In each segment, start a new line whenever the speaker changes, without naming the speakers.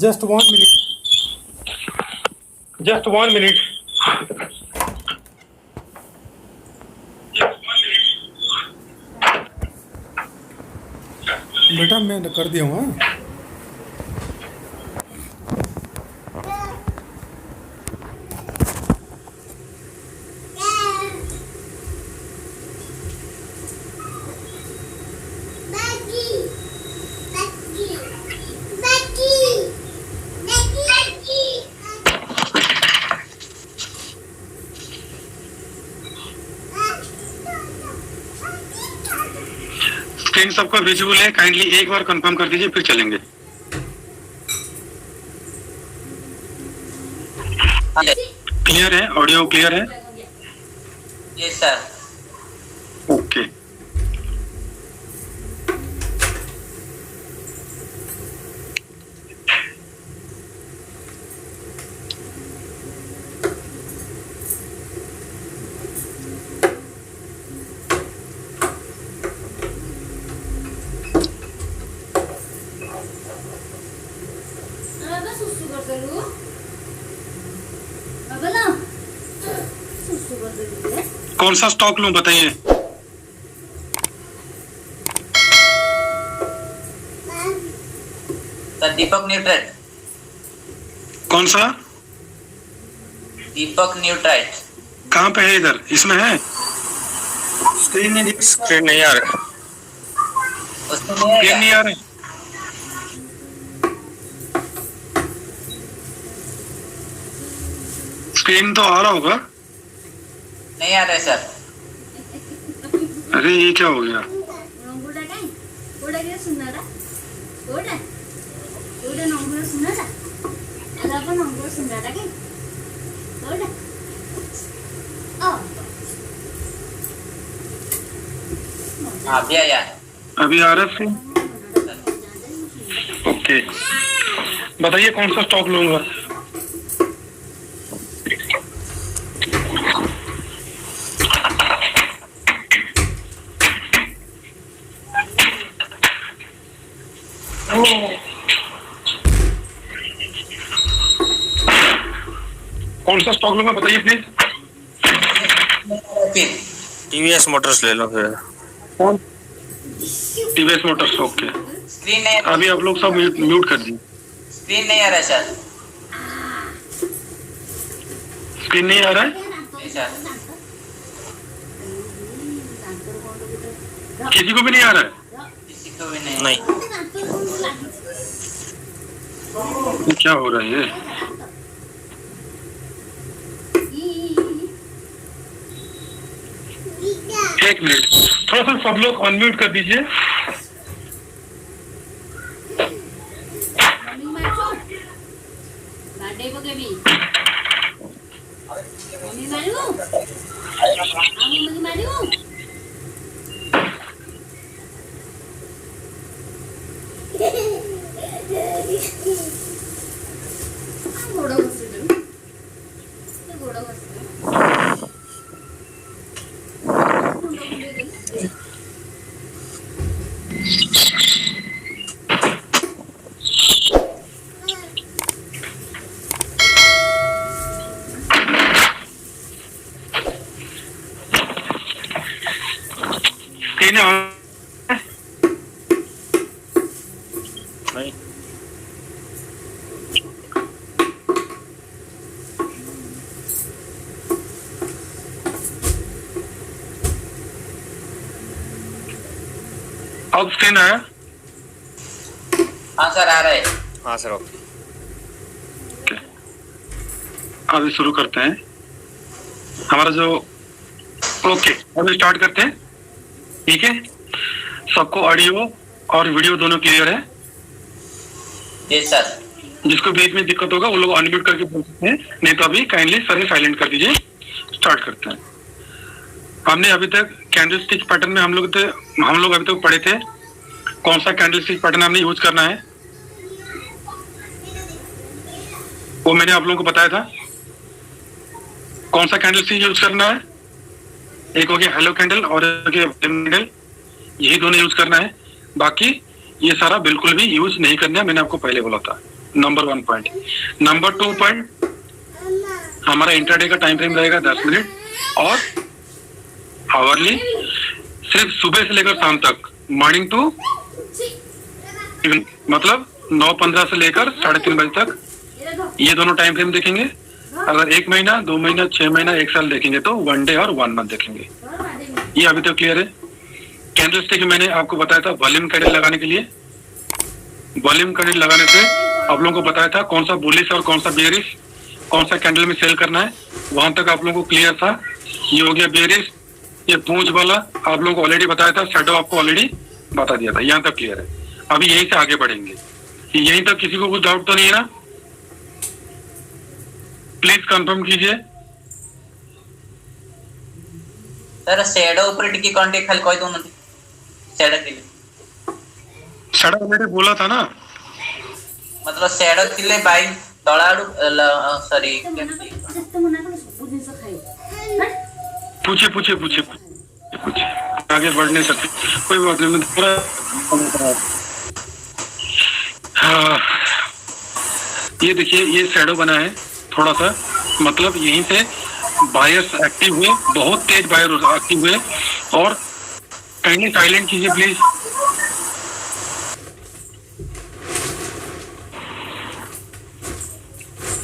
Just 1 minute. Just 1 minute. बेटा मैं कर दिया हूँ।
स्क्रीन सबको विजिबल है, काइंडली एक बार कंफर्म कर दीजिए फिर चलेंगे। क्लियर है? ऑडियो क्लियर है?
Yes sir.
ओके। कौन सा स्टॉक लूं बताइए?
सर दीपक न्यूट्राइट।
कौन सा?
दीपक न्यूट्राइट।
कहाँ पे है? इधर इसमें है?
स्क्रीन नहीं आ रहा।
उसमें
स्क्रीन नहीं आ रहा। स्क्रीन तो आ रहा होगा।
नहीं आ रहा है सर।
अरे ये क्या हो गया?
अभी आया।
अभी आ रहा है। ओके बताइए कौन सा स्टॉक लूंगा? कौन सा स्टॉक लूंगा बताइए प्लीज।
टीवीएस मोटर्स ले लो फिर।
TVS Motors. ओके
स्क्रीन नहीं।
अभी आप लोग सब म्यूट कर दीजिए।
स्क्रीन नहीं आ रहा है सर।
स्क्रीन नहीं आ रहा है?
नहीं सर।
किसी को भी नहीं आ रहा है?
किसी को भी नहीं।
नहीं
ये क्या हो रहा है ये? एक मिनट थोड़ा सा सब लोग अनम्यूट कर दीजिए।
नहीं
अब स्क्रीन आया?
हाँ सर आ रहा है।
हाँ सर ओके।
अभी शुरू करते हैं हमारा जो। ओके अभी स्टार्ट करते हैं। ठीक है सबको ऑडियो और वीडियो दोनों क्लियर है?
Yes sir.
जिसको बीच में दिक्कत होगा वो लोग अनम्यूट करके बोल सकते हैं, नहीं तो अभी काइंडली सर साइलेंट कर दीजिए। स्टार्ट करते हैं। हमने अभी तक कैंडल स्टिक पैटर्न में हम लोग अभी तक पढ़े थे कौन सा कैंडल स्टिक पैटर्न हमने यूज करना है, वो मैंने आप लोगों को बताया था। कौन सा कैंडल स्टिक यूज करना है? एक हो गया हेलो कैंडल और एक हो गया कैंडल, यही दोनों यूज करना है। बाकी ये सारा बिल्कुल भी यूज नहीं करना है, मैंने आपको पहले बोला था। Number 1 point. नंबर 2 पॉइंट, हमारा इंट्राडे का टाइम फ्रेम रहेगा 10 मिनट और आवरली सिर्फ सुबह से लेकर शाम तक, मॉर्निंग टू इवनिंग, मतलब 9:15 से लेकर 3:30 बजे तक ये दोनों टाइम फ्रेम देखेंगे। अगर 1 महीना, 2 महीना, 6 महीना, 1 साल देखेंगे तो 1 डे और 1 मंथ देखेंगे। ये अभी तक क्लियर है। कैंडल स्टिक मैंने आपको बताया था वॉल्यूम कैंडल लगाने के लिए। वॉल्यूम कैंडल लगाने से आप लोगों को बताया था कौन सा बुलिश और कौन सा बेयरिश, कौन सा कैंडल में सेल करना है, वहां तक आप लोगों को क्लियर था। ये हो गया बेयरिश। ये पूंछ वाला आप लोगों को ऑलरेडी बताया था, शैडो आपको ऑलरेडी बता दिया था। यहाँ तक क्लियर है। अभी यहीं से आगे बढ़ेंगे। यहीं तक किसी को कुछ डाउट तो नहीं है ना? प्लीज कंफर्म कीजिए।
सर शैडो ऊपर टिकी कॉन्टेक्ट खाली कोई दोनों शैडो के लिए
शैडो ऑलरेडी बोला था ना,
मतलब शैडो के लिए बाई तळाडू सॉरी
पूछिए पूछिए पूछिए पूछिए, आगे बढ़ नहीं सकते, कोई बात नहीं। पूरा हाँ, ये देखिए ये शैडो बना है थोड़ा सा, मतलब यहीं से बायर्स एक्टिव हुए, बहुत तेज बायर एक्टिव हुए। और काइंडली साइलेंट कीजिए प्लीज।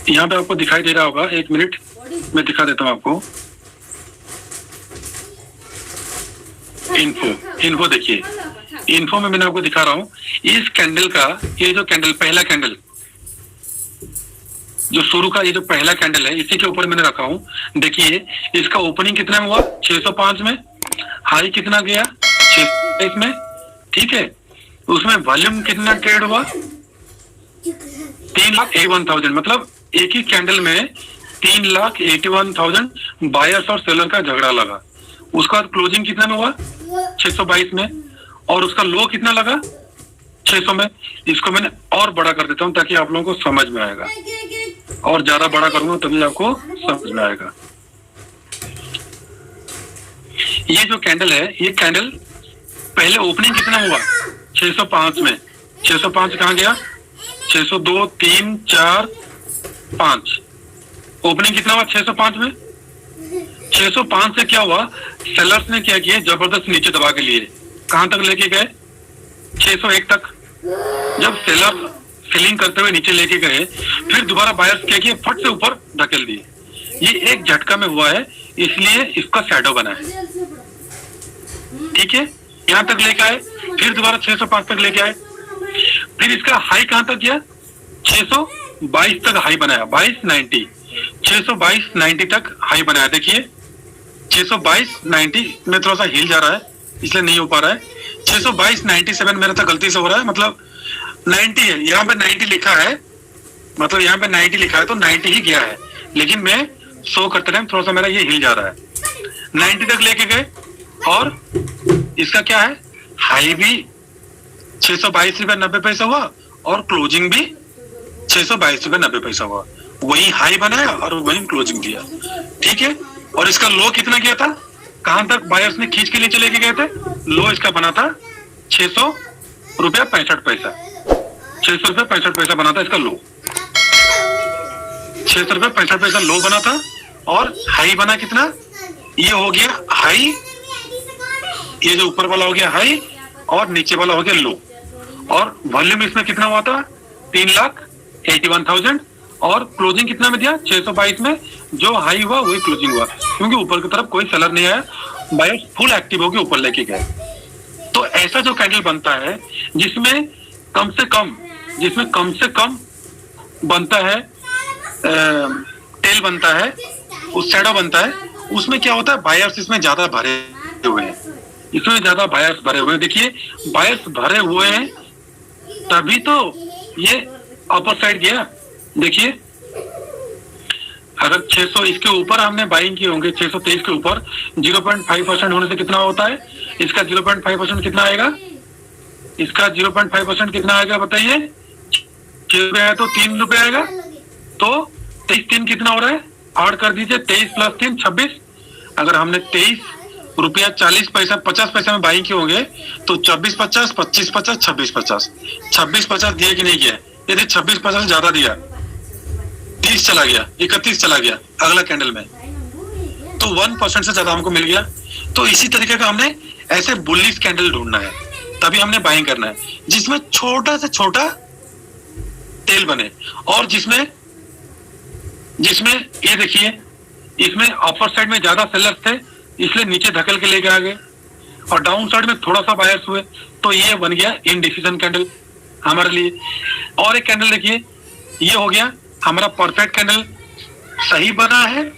यहाँ पे आपको दिखाई दे रहा होगा, 1 मिनट मैं दिखा देता हूँ आपको। इन्फो देखिए, इन्फो में मैंने आपको दिखा रहा हूँ इस कैंडल का, ये जो कैंडल पहला कैंडल जो शुरू का, ये जो पहला कैंडल है इसी के ऊपर मैंने रखा हूँ। देखिए इसका ओपनिंग कितना में हुआ, 605 में। हाई कितना गया, 623 में। ठीक है, उसमें वॉल्यूम कितना ट्रेड हुआ, 3,81,000। मतलब एक ही कैंडल में 3,81,000 बायर्स और सेलर का झगड़ा लगा। उसका क्लोजिंग कितना में हुआ, 622 में। और उसका लो कितना लगा, 600 में। इसको मैंने और बड़ा कर देता हूँ ताकि आप लोगों को समझ में आएगा, और ज्यादा बड़ा करूंगा तभी आपको समझ में आएगा। ये जो कैंडल है, ये कैंडल पहले ओपनिंग कितना हुआ, 605 में। 605 कहाँ गया, 602, 3, 4, 5। ओपनिंग कितना हुआ 605 में। 605 से क्या हुआ, सेलर्स ने क्या किया, जबरदस्त नीचे दबा के लिए कहां तक लेके गए, 601 तक। जब सेलर सेलिंग करते हुए नीचे लेके गए, फिर दोबारा बायर्स क्या किए, फट से ऊपर धकेल दिए। ये एक झटका में हुआ है, इसलिए इसका शैडो बना है। ठीक है, यहाँ तक लेके आए, फिर दोबारा 605 तक लेके आए, फिर इसका हाई कहां तक गया, 622 तक हाई बनाया, 2290, 622.90 तक हाई बनाया। देखिए 622.90 में थोड़ा सा हिल जा रहा है, इसलिए नहीं हो पा रहा है। 622.97 मेरा तो गलती से हो रहा है, मतलब 90 है, यहाँ पे 90 लिखा है, मतलब यहाँ पे 90 लिखा है तो 90 ही गया है, लेकिन मैं शो करते टाइम थोड़ा सा मेरा ये हिल जा रहा है। 90 तक लेके गए, और इसका क्या है, हाई भी 622.90 हुआ और क्लोजिंग भी 622.90 हुआ। वही हाई बनाया और वही क्लोजिंग दिया। ठीक है, और इसका लो कितना गया था, कहां तक बायर्स ने खींच के नीचे लेके गए थे, लो इसका बना था 600.65 पैसा। 600.65 बना था इसका लो, 600.65 लो बना था। और हाई बना कितना, ये हो गया हाई, ये जो ऊपर वाला हो गया हाई और नीचे वाला हो गया लो। और वॉल्यूम इसमें कितना हुआ था, 3,81,000। और क्लोजिंग कितना में दिया, 622 में। जो हाई हुआ वही क्लोजिंग हुआ, क्योंकि ऊपर की तरफ कोई सेलर नहीं आया, बायर्स फुल एक्टिव होकर ऊपर लेके गए। तो ऐसा जो कैंडल बनता है जिसमें कम से कम बनता है टेल बनता है, उस शैडो बनता है, उसमें क्या होता है, बायर्स इसमें ज्यादा भरे हुए हैं, इसमें ज्यादा बायर्स भरे हुए हैं। देखिए बायर्स भरे हुए हैं तभी तो ये अपर साइड गया। देखिए अगर 600 इसके ऊपर हमने बाइंग किए होंगे, 623 के ऊपर 0.5% होने से कितना होता है, इसका 0.5% कितना आएगा, इसका 0.5% कितना आएगा बताइए, 6 रुपए है तो 3 रुपए आएगा, तो 23 कितना हो रहा है, ऐड कर दीजिए, 23 + 3 26। अगर हमने 23 रुपया 40 पैसा 50 पैसा में बाइंग किए होंगे तो 24 50 25 50 26 50 26 50 दिए कि नहीं किया, यदि 26% से ज्यादा दिया, 30 चला गया, 31 चला गया अगला कैंडल में, तो 1% से ज्यादा हमको मिल गया। तो इसी तरीके का हमने ऐसे बुलिश कैंडल ढूंढना है, तभी हमने बाइंग करना है, जिसमें छोटा से छोटा तेल बने और जिसमें ये देखिए, इसमें अपर साइड में ज्यादा सेलर्स थे इसलिए नीचे धकेल के लेके आ गए और डाउन साइड में थोड़ा सा बायर्स हुए, तो ये बन गया इनडिसीजन कैंडल हमारे लिए। और एक कैंडल देखिए, ये हो गया हमारा परफेक्ट कैंडल, सही बना है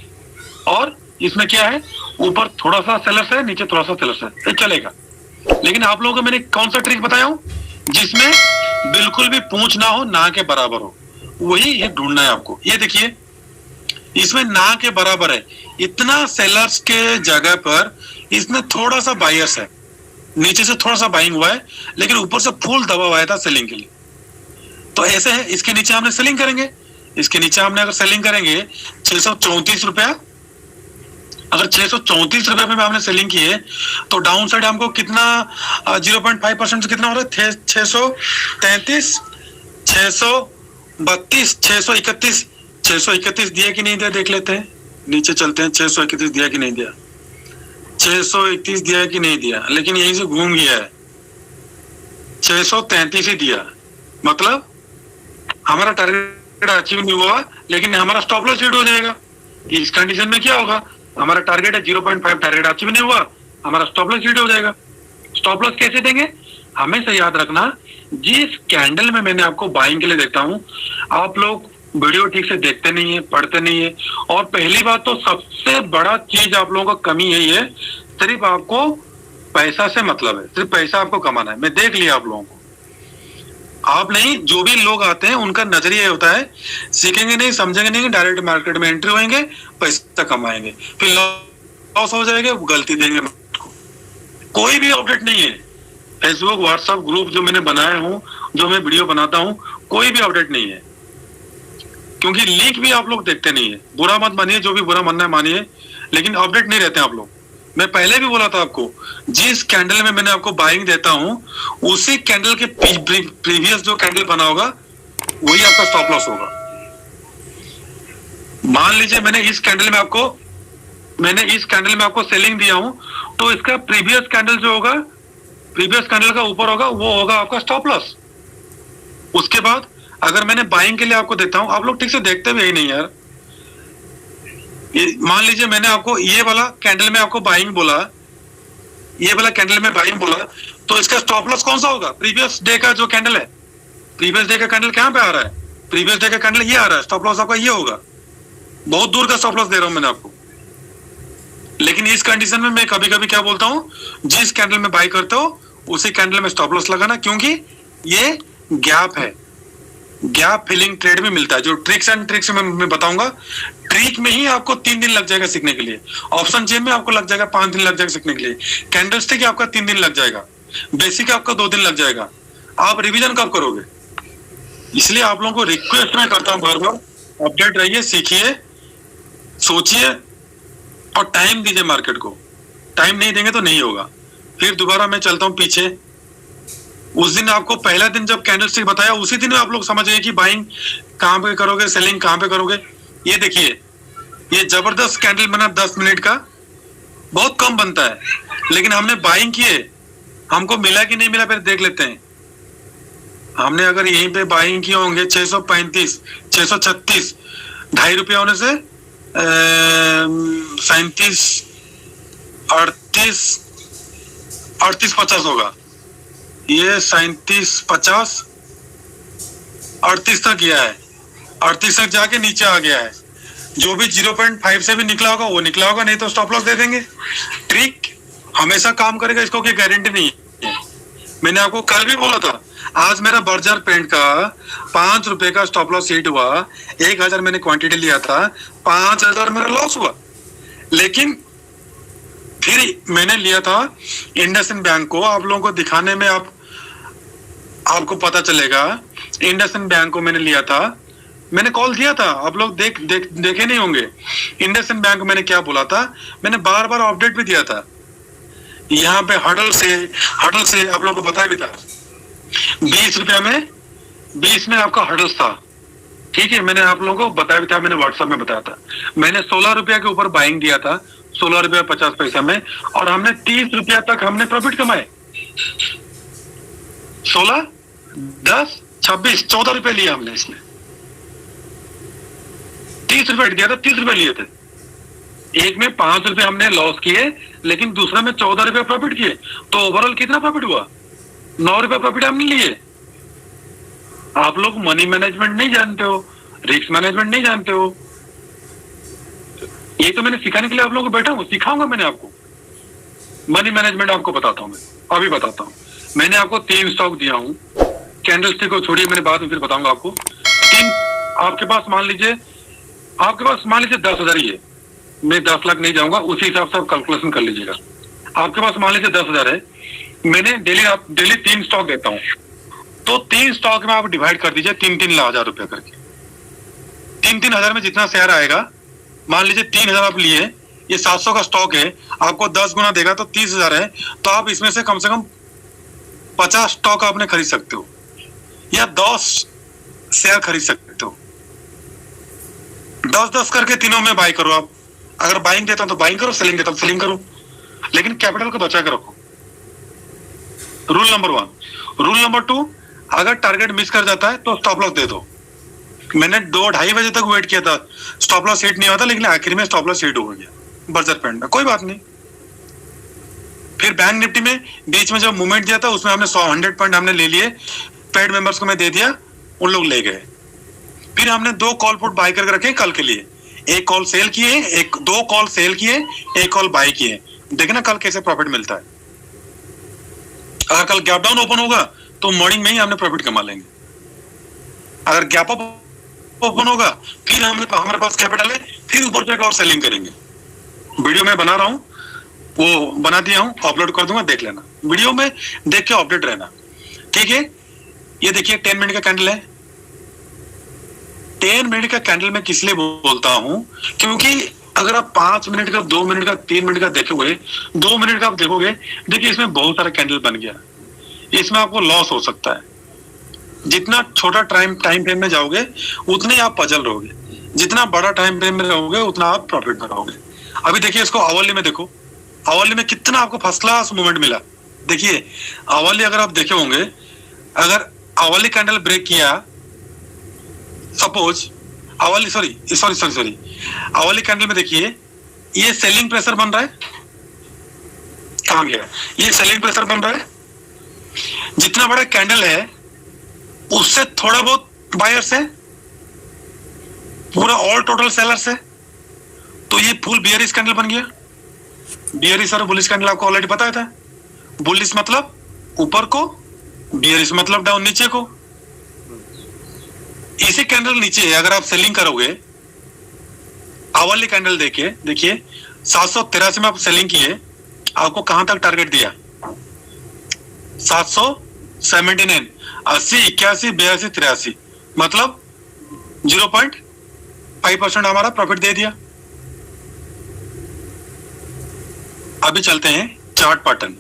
और इसमें क्या है, ऊपर थोड़ा सा सेलर्स है, नीचे थोड़ा सा सेलर्स है, ये चलेगा। लेकिन आप लोगों को मैंने कौन सा ट्रिक बताया हूं, जिसमें बिल्कुल भी पूंछ ना हो, ना के बराबर हो, वही ये ढूंढना है आपको। ये देखिए, इसमें ना के बराबर है, इतना सेलर्स के जगह पर इसमें थोड़ा सा बायर्स है, नीचे से थोड़ा सा बाइंग हुआ है, लेकिन ऊपर से फुल दबाव आया था सेलिंग के लिए। तो ऐसे है, इसके नीचे हमने सेलिंग करेंगे, इसके नीचे हमने अगर सेलिंग करेंगे 634 रुपया, अगर 634 रुपए में हमने सेलिंग की है तो डाउन साइड हमको कितना 0.5% से कितना हो रहा है, 633, 632, 631, 631 दिया कि नहीं दिया देख लेते हैं, नीचे चलते हैं। 631 दिया कि नहीं दिया, 631 दिया कि नहीं दिया, लेकिन यहीं से घूम गया है, 633 ही दिया, मतलब हमारा टारगेट अचीव नहीं हुआ, लेकिन हमारा स्टॉप लॉस हिट हो जाएगा। इस कंडीशन में क्या होगा, हमारा टारगेट है 0.5, टारगेट अचीव नहीं हुआ, हमारा स्टॉप लॉस हिट हो जाएगा। स्टॉप लॉस कैसे देंगे, हमेशा याद रखना, जिस कैंडल में मैंने आपको बाइंग के लिए देता हूं, आप लोग वीडियो ठीक से देखते नहीं है, पढ़ते नहीं है, और पहली बात तो सबसे बड़ा चीज आप लोगों का कमी यही है, सिर्फ आपको पैसा से मतलब है, सिर्फ पैसा आपको कमाना है। मैं देख लिया आप लोगों को, आप नहीं, जो भी लोग आते हैं उनका नजरिया होता है, सीखेंगे नहीं, समझेंगे नहीं, डायरेक्ट मार्केट में एंट्री होंगे, पैसा कमाएंगे, फिर लॉस हो जाएगा, गलती देंगे। कोई भी अपडेट नहीं है, फेसबुक व्हाट्सएप ग्रुप जो मैंने बनाए हूं, जो मैं वीडियो बनाता हूं, कोई भी अपडेट नहीं है, क्योंकि लिंक भी आप लोग देखते नहीं है। बुरा मत मानिए, जो भी बुरा मानना है मानिए, लेकिन अपडेट नहीं रहते आप लोग। मैं पहले भी बोला था आपको, जिस कैंडल में मैंने आपको बाइंग देता हूं, उसी कैंडल के प्रीवियस जो कैंडल बना होगा वही आपका स्टॉप लॉस होगा। मान लीजिए मैंने इस कैंडल में आपको सेलिंग दिया हूं, तो इसका प्रीवियस कैंडल जो होगा, प्रीवियस कैंडल का ऊपर होगा, वो होगा आपका स्टॉप लॉस। उसके बाद अगर मैंने बाइंग के लिए आपको देता हूं, आप लोग ठीक से देखते भी नहीं यार, मान लीजिए मैंने आपको ये वाला कैंडल में आपको बाइंग बोला, ये वाला कैंडल में बाइंग बोला, तो इसका स्टॉप लॉस कौन सा होगा, प्रीवियस डे का जो कैंडल है, प्रीवियस डे का कैंडल कहां पे आ रहा है, प्रीवियस डे का कैंडल ये आ रहा है, स्टॉप लॉस आपका ये होगा। बहुत दूर का स्टॉप लॉस दे रहा हूं मैंने आपको। लेकिन इस कंडीशन में मैं कभी कभी क्या बोलता हूं, जिस कैंडल में बाई करते हो उसी कैंडल में स्टॉप लॉस लगाना, क्योंकि ये गैप है, गैप फिलिंग ट्रेड में मिलता है। जो ट्रिक्स एंड ट्रिक्स में मैं बताऊंगा, ट्रिक में ही आपको 3 दिन लग जाएगा सीखने के लिए, ऑप्शन चेन में आपको लग जाएगा 5 दिन लग जाएगा सीखने के लिए, कैंडलस्टिक आपका 3 दिन लग जाएगा, बेसिक आपका 2 दिन लग जाएगा। आप रिवीजन कब करोगे? इसलिए आप लोगों को रिक्वेस्ट में करता हूं बार बार, अपडेट रहिए, सीखिए, सोचिए और टाइम दीजिए मार्केट को। टाइम नहीं देंगे तो नहीं होगा। फिर दोबारा मैं चलता हूं पीछे। उस दिन आपको पहला दिन जब कैंडलस्टिक बताया, उसी दिन आप लोग समझ गए कि बाइंग कहां पे करोगे, सेलिंग कहां पे करोगे। ये देखिए, ये जबरदस्त कैंडल बना 10 मिनट का, बहुत कम बनता है, लेकिन हमने बाइंग किए, हमको मिला कि नहीं मिला फिर देख लेते हैं। हमने अगर यहीं पे बाइंग किए होंगे 635, 636, ₹2.5 होने से 37, 38, 38-50 होगा। ये 37-50, 38 तक गया है, 38 तक जाके नीचे आ गया है। जो भी 0.5 से भी निकला होगा वो निकला होगा, नहीं तो स्टॉप लॉस दे देंगे। ट्रिक हमेशा काम करेगा, इसको कोई गारंटी नहीं है। मैंने आपको कल भी बोला था, आज मेरा बर्जर पेंट का ₹5 का स्टॉप लॉस हिट हुआ, 1000 मैंने क्वांटिटी लिया था, 5000 मेरा लॉस हुआ। लेकिन फिर मैंने लिया था इंडसइंड बैंक को, आप लोगों को दिखाने में आपको पता चलेगा। इंडसइंड बैंक को मैंने लिया था, मैंने कॉल दिया था, आप लोग देखे नहीं होंगे। इंडसइंड बैंक को मैंने क्या बोला था, मैंने बार बार अपडेट भी दिया था। यहाँ पे हडल से आप लोगों को बताया भी था, ₹20 में 20 में आपका हर्डल्स था, ठीक है। मैंने आप लोगों को बताया भी था, मैंने व्हाट्सएप में बताया था। मैंने 16 रुपया के ऊपर बाइंग दिया था, 16 रुपया 50 पैसा में, और हमने 30 रुपया तक हमने प्रॉफिट कमाए। 16, 10, 26, 14 रुपए लिए हमने इसमें। 30 रुपए दिया था, 30 रुपए लिए थे। एक में 5 रुपए हमने लॉस किए, लेकिन दूसरा में 14 रुपए प्रॉफिट किए। तो ओवरऑल कितना प्रॉफिट हुआ? 9 रुपए प्रॉफिट हमने लिए। आप लोग मनी मैनेजमेंट नहीं जानते हो, रिस्क मैनेजमेंट नहीं जानते हो। ये तो मैंने सिखाने के लिए आप लोगों को बैठा हूँ, सिखाऊंगा मैंने आपको। मनी मैनेजमेंट आपको बताता हूँ, मैं अभी बताता हूँ। मैंने आपको 3 स्टॉक दिया हूँ, कैंडलस्टिक को छोड़िए, मैंने बाद में फिर बताऊंगा आपको। 3 आपके पास मान लीजिए 10,000 ही है। मैं 10 लाख नहीं जाऊंगा, उसी हिसाब से आप कैलकुलेशन कर लीजिएगा। आपके पास मान लीजिए 10,000 है, मैंने डेली 3 स्टॉक देता हूँ। तो 3 स्टॉक में आप डिवाइड कर दीजिए 3-3 हजार रुपए करके। 3-3 हजार में जितना शेयर आएगा, मान लीजिए 3,000 आप लिए, ये 700 का स्टॉक है, आपको 10 गुना देगा तो 30,000 है। तो आप इसमें से कम 50 स्टॉक आपने खरीद सकते हो, या 10 शेयर खरीद सकते हो। 10-10 करके तीनों में बाई करो आप। अगर बाइंग देता हूं तो बाइंग करो, सेलिंग देता हूं सेलिंग करो, लेकिन कैपिटल को बचा के रखो। Rule number 1। रूल नंबर 2, अगर टारगेट मिस कर जाता है तो स्टॉप लॉस दे दो। मैंने 2-2:30 बजे तक वेट किया था, स्टॉप लॉस हिट नहीं होता, लेकिन आखिर में स्टॉप लॉस हिट हो गया बजर पॉइंट में, कोई बात नहीं। फिर बैंक निफ्टी में बीच में जब मूवमेंट दिया था, उसमें हमने 100 पॉइंट हमने ले लिए, पेड मेंबर्स को मैं दे दिया, उन लोग ले गए। फिर हमने 2 कॉल पुट बाय करके रखे कल के लिए, 1 कॉल सेल किए, 2 कॉल सेल किए, 1 कॉल बाय किए। देखे ना कल कैसे प्रॉफिट मिलता है। अगर कल गैप डाउन ओपन होगा तो मॉर्निंग में ही हमने प्रॉफिट कमा लेंगे। अगर गैप अप ओपन होगा, फिर हमारे पास कैपिटल है, फिर ऊपर जाकर और सेलिंग करेंगे। वीडियो में बना रहा हूं, वो बना दिया हूं, अपलोड कर दूंगा, देख लेना। वीडियो में देख के अपडेट रहना, ठीक है। ये देखिए 10 मिनट का कैंडल है। 10 मिनट का कैंडल मैं किस लिए बोलता हूं, क्योंकि अगर आप 5 मिनट का, 2 मिनट का, 3 मिनट का देखोगे, 2 मिनट का आप देखोगे, देखिए इसमें बहुत सारा कैंडल बन गया, इसमें आपको लॉस हो सकता है। जितना छोटा टाइम फ्रेम में जाओगे, उतने आप पजल रहोगे। जितना बड़ा टाइम फ्रेम में रहोगे, उतना आप प्रॉफिट में रहोगे। अभी देखिए इसको आवली में देखो, आवली में कितना आपको फर्स्ट क्लास मूवमेंट मिला। देखिए आवली अगर आप देखे होंगे, अगर आवली कैंडल ब्रेक किया, सपोज आवली सॉरी आवली कैंडल में देखिए, ये सेलिंग प्रेशर बन रहा है, कहां गया, ये सेलिंग प्रेशर बन रहा है। जितना बड़ा कैंडल है उससे थोड़ा बहुत बायर्स है, पूरा ऑल टोटल सेलर्स है। तो ये फुल बियरिश कैंडल बन गया। बियरिश और बुलिश कैंडल आपको ऑलरेडी बताया था। बुलिश मतलब ऊपर को, बियरिश मतलब डाउन नीचे को। इसी कैंडल नीचे अगर आप सेलिंग करोगे, आवली कैंडल देखिए 783 में आप सेलिंग किए, आपको कहां तक टारगेट दिया? 779, 80, 81, 82, 83, मतलब 0.5% हमारा प्रॉफिट दे दिया। अभी चलते हैं चार्ट पैटर्न।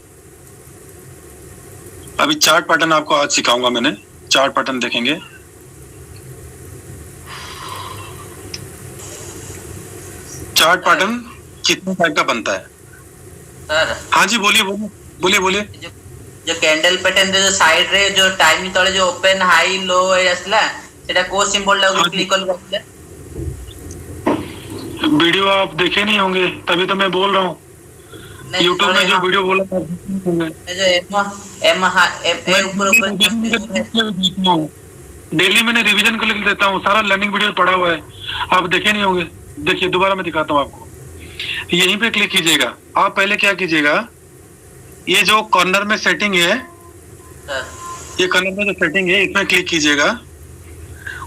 अभी चार्ट पैटर्न आपको आज सिखाऊंगा मैंने। चार्ट पैटर्न देखेंगे। चार्ट पैटर्न कितने टाइप का बनता है?
सर
हाँ जी बोलिए।
जो कैंडल पैटर्न जो साइड रे जो टाइम तले जो ओपन हाई लो आसला सेटा को सिंबल ला क्लिक कर करले।
वीडियो आप देखे नहीं होंगे, तभी तो मैं बोल रहा हूँ। YouTube में जो वीडियो बोला था,
जो एम ऊपर
डेली मैंने रिवीजन को लिख देता हूँ, सारा लर्निंग वीडियो पड़ा हुआ है, आप देखे नहीं होंगे। देखिए दोबारा मैं दिखाता हूँ आपको। यहीं पे क्लिक कीजिएगा। आप पहले क्या कीजिएगा, ये जो कॉर्नर में सेटिंग है, ये कॉर्नर में जो सेटिंग है, इसमें क्लिक कीजिएगा।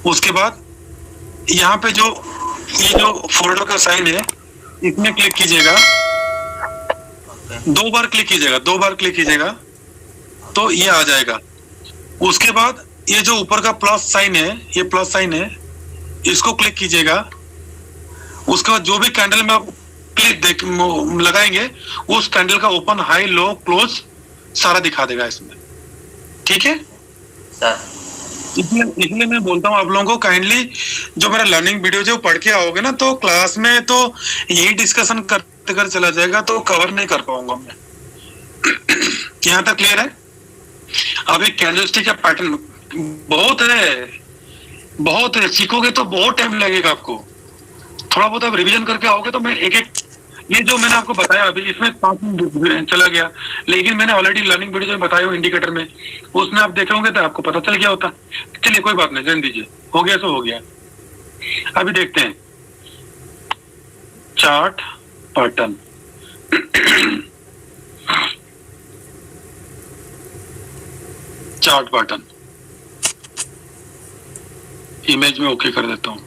उसके बाद यहाँ पे जो ये जो फोल्डर का साइन है, इसमें क्लिक कीजिएगा। 2 बार क्लिक कीजिएगा तो ये आ जाएगा। उसके बाद ये जो ऊपर का प्लस साइन है, ये प्लस साइन है, इसको क्लिक कीजिएगा। उसके बाद जो भी कैंडल में आप क्लिक लगाएंगे, उस कैंडल का ओपन, हाई, लो, क्लोज सारा दिखा देगा इसमें, ठीक है
सर।
इसलिए मैं बोलता हूँ आप लोगों को काइंडली जो मेरा लर्निंग वीडियो जो पढ़ के आओगे ना, तो क्लास में तो यही डिस्कशन करते कर चला जाएगा, तो कवर नहीं कर पाऊंगा मैं। यहाँ तक क्लियर है? अब एक कैंडलस्टिक का पैटर्न बहुत है, सीखोगे तो बहुत टाइम लगेगा आपको। थोड़ा बहुत आप रिवीजन करके आओगे तो मैं एक एक, ये जो मैंने आपको बताया अभी इसमें 5 मिनट चला गया, लेकिन मैंने ऑलरेडी लर्निंग वीडियो में बताया हूँ इंडिकेटर में, उसमें आप देखे होंगे तो आपको पता चल गया होता। चलिए कोई बात नहीं, रहने दीजिए, हो गया सो हो गया। अभी देखते हैं chart pattern. Chart pattern image में ओके कर देता हूं।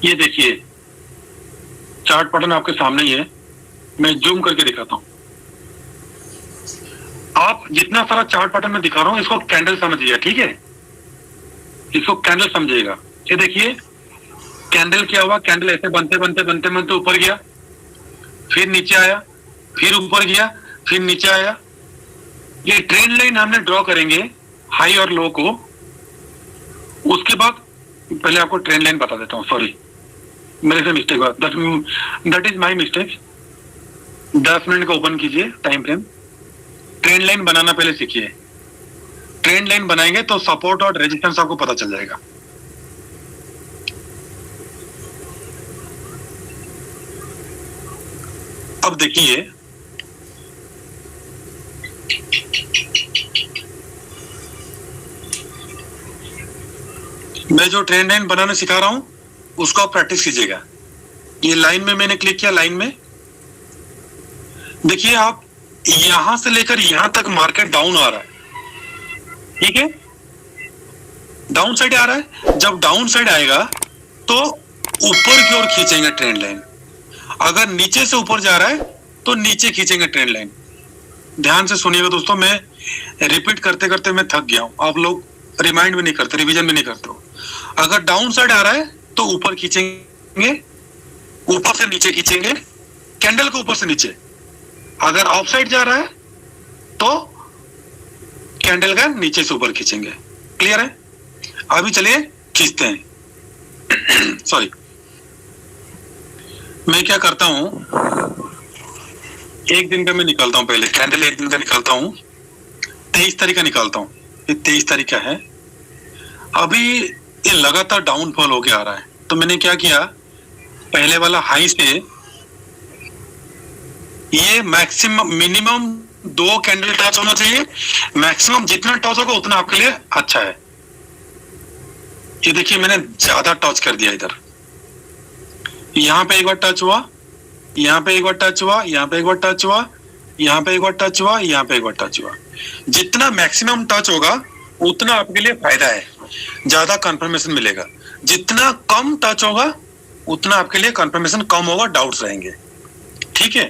ये देखिए चार्ट पैटर्न आपके सामने ही है, मैं जूम करके दिखाता हूं। आप जितना सारा चार्ट पैटर्न में दिखा रहा हूं इसको कैंडल समझिए, ठीक है? इसको कैंडल समझिएगा। ये देखिए कैंडल क्या हुआ, कैंडल ऐसे बनते बनते बनते बनते ऊपर गया, फिर नीचे आया, फिर ऊपर गया, फिर नीचे आया। ये ट्रेंड लाइन हमने ड्रॉ करेंगे हाई और लो को। उसके बाद पहले आपको ट्रेंड लाइन बता देता हूँ, सॉरी मेरे से मिस्टेक हुआ, that is my mistake. 10 minute का ओपन कीजिए टाइम फ्रेम, ट्रेंड लाइन बनाना पहले सीखिए। ट्रेंड लाइन बनाएंगे तो सपोर्ट और रेजिस्टेंस आपको पता चल जाएगा। अब देखिए मैं जो ट्रेंड लाइन बनाना सिखा रहा हूं उसको आप प्रैक्टिस कीजिएगा। ये लाइन में मैंने क्लिक किया, लाइन में देखिए आप यहां से लेकर यहां तक मार्केट डाउन आ रहा है, ठीक है? डाउन साइड आ रहा है। जब डाउन साइड आएगा तो ऊपर की ओर खींचेंगे ट्रेंड लाइन, अगर नीचे से ऊपर जा रहा है तो नीचे खींचेंगे ट्रेंड लाइन। ध्यान से सुनिएगा दोस्तों, मैं रिपीट करते करते मैं थक गया हूं, आप लोग रिमाइंड भी नहीं करते, रिवीजन भी नहीं करते हो। अगर डाउन साइड आ रहा है तो ऊपर खींचेंगे, ऊपर से नीचे खींचेंगे, कैंडल को ऊपर से नीचे। अगर ऑफ साइड जा रहा है तो कैंडल का नीचे से ऊपर खींचेंगे। क्लियर है? अभी चलिए खींचते हैं। सॉरी, मैं क्या करता हूं, एक दिन का मैं निकालता हूं, पहले कैंडल एक दिन का निकालता हूं, 23 तारीख का निकालता हूं। ये 23 तारीख का है। अभी ये लगातार डाउनफॉल होके आ रहा है, तो मैंने क्या किया, पहले वाला हाई से ये मैक्सिमम मिनिमम 2 कैंडल टच होना चाहिए, मैक्सिमम जितना टच होगा उतना आपके लिए अच्छा है। ये देखिए मैंने ज्यादा टच कर दिया, इधर यहां पे एक बार टच हुआ, यहाँ पे एक बार टच हुआ, यहाँ पे एक बार टच हुआ, यहाँ पे एक बार टच हुआ, यहाँ पे एक बार टच हुआ। जितना मैक्सिमम टच होगा उतना आपके लिए फायदा है, ज्यादा कंफर्मेशन मिलेगा। जितना कम टच होगा उतना आपके लिए कंफर्मेशन कम होगा, डाउट्स रहेंगे, ठीक है?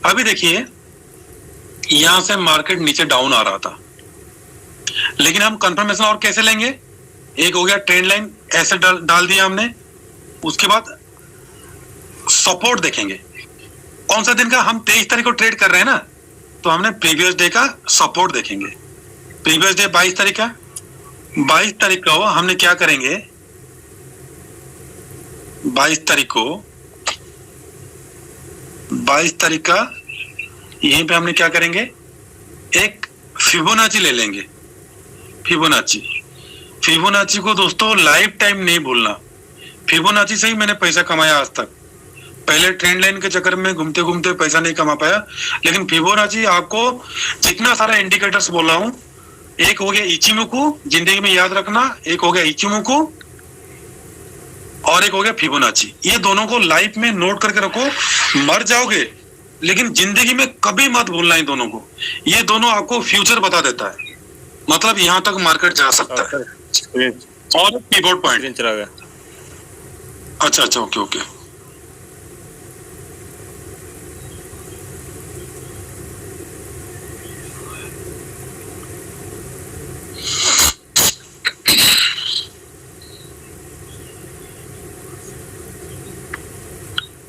अभी देखिए यहां से मार्केट नीचे डाउन आ रहा था, लेकिन हम कंफर्मेशन और कैसे लेंगे? एक हो गया ट्रेंड लाइन ऐसे डाल दिया हमने, उसके बाद सपोर्ट देखेंगे। कौन सा दिन का? हम 23 तारीख को ट्रेड कर रहे हैं ना, तो हमने प्रीवियस डे का सपोर्ट देखेंगे। प्रीवियस डे 22 तारीख का, 22 तारीख का हो, हमने क्या करेंगे, 22 तारीख को, 22 तारीख का यहीं पे हमने क्या करेंगे, एक फिबोनाची ले लेंगे। फिबोनाची को दोस्तों लाइफ टाइम नहीं भूलना। फिबोनाची से ही मैंने पैसा कमाया आज तक। पहले ट्रेंड लाइन के चक्कर में घूमते घूमते पैसा नहीं कमा पाया, लेकिन फिबोनाची आपको जितना सारा इंडिकेटर्स बोल रहा हूं, एक हो गया इचिमोकू, जिंदगी में याद रखना, एक हो गया इचिमोकू और एक हो गया फिबोनाची। ये दोनों को लाइफ में नोट करके रखो, मर जाओगे लेकिन जिंदगी में कभी मत भूलना इन दोनों को। ये दोनों आपको फ्यूचर बता देता है, मतलब यहां तक मार्केट जा सकता है। और कीबोर्ड पॉइंट
चला गया।
अच्छा, ओके।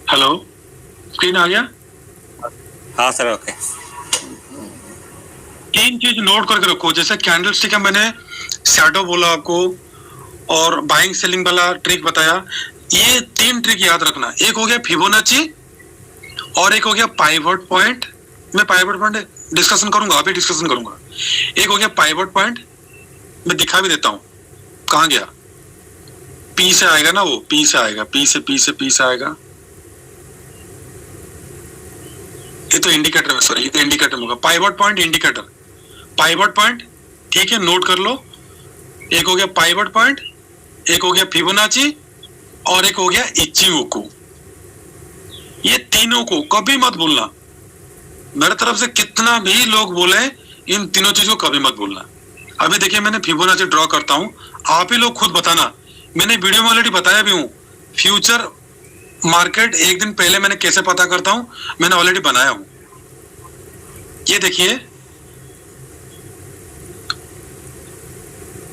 हेलो, स्क्रीन आ गया?
हाँ सर, ओके।
तीन चीज नोट करके रखो, जैसे कैंडल स्टिक है, मैंने शैडो बोला आपको और बाइंग सेलिंग वाला ट्रिक बताया। ये तीन ट्रिक याद रखना, एक हो गया फिबोनाची और एक हो गया पाइवट पॉइंट। मैं पाइवट पॉइंट डिस्कशन करूंगा, अभी डिस्कशन करूंगा। एक हो गया पाइवट पॉइंट, मैं दिखा भी देता हूं कहां गया। पी से आएगा ना, वो पी से आएगा, पी से आएगा। ये तो इंडिकेटर में, सॉरी ये तो इंडिकेटर में होगा। Pivot point, indicator, pivot point, ठीक है, नोट कर लो। एक हो गया पाइवट पॉइंट, एक हो गया फिबोनाची और एक हो गया इचिओको। ये तीनों को कभी मत भूलना, मेरे तरफ से कितना भी लोग बोले, इन तीनों चीजों को कभी मत भूलना। अभी देखिए मैंने फिबोनाची ड्रॉ करता हूं, आप ही लोग खुद बताना। मैंने वीडियो में ऑलरेडी बताया भी हूं, फ्यूचर मार्केट एक दिन पहले मैंने कैसे पता करता हूं, मैंने ऑलरेडी बनाया हूं। ये देखिए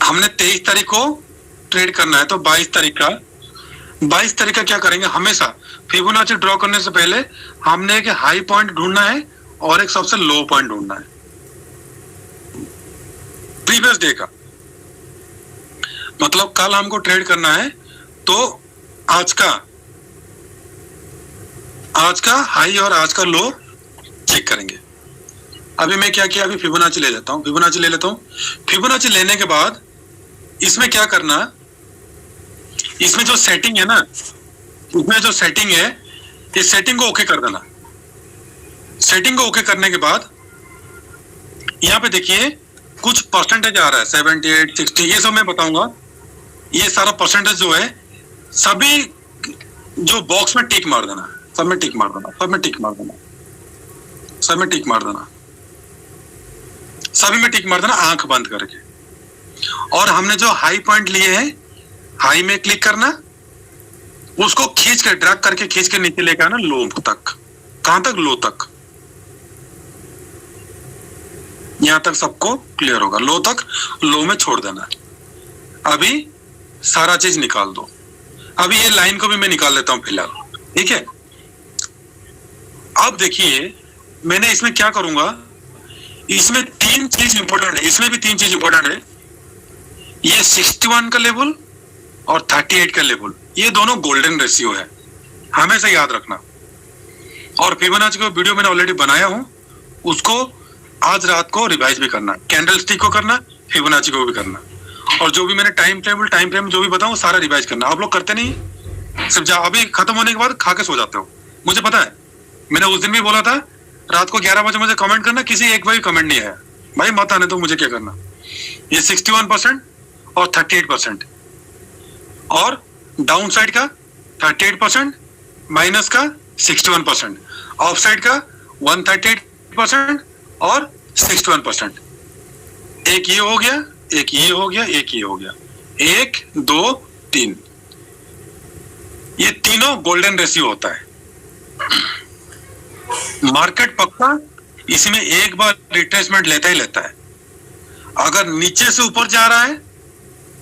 हमने 23 तारीख को ट्रेड करना है, तो 22 तारीख का क्या करेंगे, हमेशा फिबोनाची ड्रॉ करने से पहले हमने एक हाई पॉइंट ढूंढना है और एक सबसे लो पॉइंट ढूंढना है प्रीवियस डे का। मतलब कल हमको ट्रेड करना है तो आज का हाई और आज का लो चेक करेंगे। अभी मैं क्या किया, अभी फिबोनाची ले लेता हूं, फिबोनाची लेने के बाद इसमें क्या करना, इसमें जो सेटिंग है ना, इसमें जो सेटिंग है, इस सेटिंग को ओके कर देना। सेटिंग को ओके करने के बाद यहाँ पे देखिए कुछ परसेंटेज आ रहा है, 78, 60, ये सब मैं बताऊंगा। ये सारा परसेंटेज जो है, सभी जो बॉक्स में टिक मार देना, सब में टिक मार देना, सभी में टिक मार देना, आंख बंद करके। और हमने जो हाई पॉइंट लिए हैं, हाई में क्लिक करना, उसको खींच के ड्रैग करके खींच के नीचे लेकर आना लो तक। कहां तक, लो तक। यहां तक सबको क्लियर होगा, लो तक, लो में छोड़ देना। अभी सारा चीज निकाल दो। अभी ये लाइन को भी मैं निकाल लेता हूं फिलहाल, ठीक है। अब देखिए मैंने इसमें क्या करूंगा, इसमें तीन चीज इंपॉर्टेंट है, इसमें भी तीन चीज इंपॉर्टेंट है। ये 61 का लेवल और 38 का लेवल, ये दोनों गोल्डन रेशियो है, हमेशा याद रखना। और फिबोनाची का वीडियो मैंने ऑलरेडी बनाया हूं, उसको आज रात को रिवाइज भी करना, कैंडल स्टिक को करना, फिबोनाची को भी करना। और जो भी मैंने टाइम फ्रेम जो भी बताऊं सारा रिवाइज करना। आप लोग करते नहीं, सिर्फ अभी खत्म होने के बाद खा के सो जाते हो, मुझे पता है। मैंने उस दिन भी बोला था रात को 11 बजे मुझे कमेंट करना, किसी एक बार कमेंट नहीं आया। भाई मत आने तो मुझे क्या करना। ये 61% और 38%, और डाउन साइड का 38%, माइनस का 61%, ऑफ साइड का 138% और 61%। एक ये हो गया, एक ये हो गया, एक ये हो गया, 1, 2, 3। ये तीनों गोल्डन रेशियो होता है। मार्केट पक्का इसमें एक बार रिट्रेसमेंट लेता ही लेता है। अगर नीचे से ऊपर जा रहा है,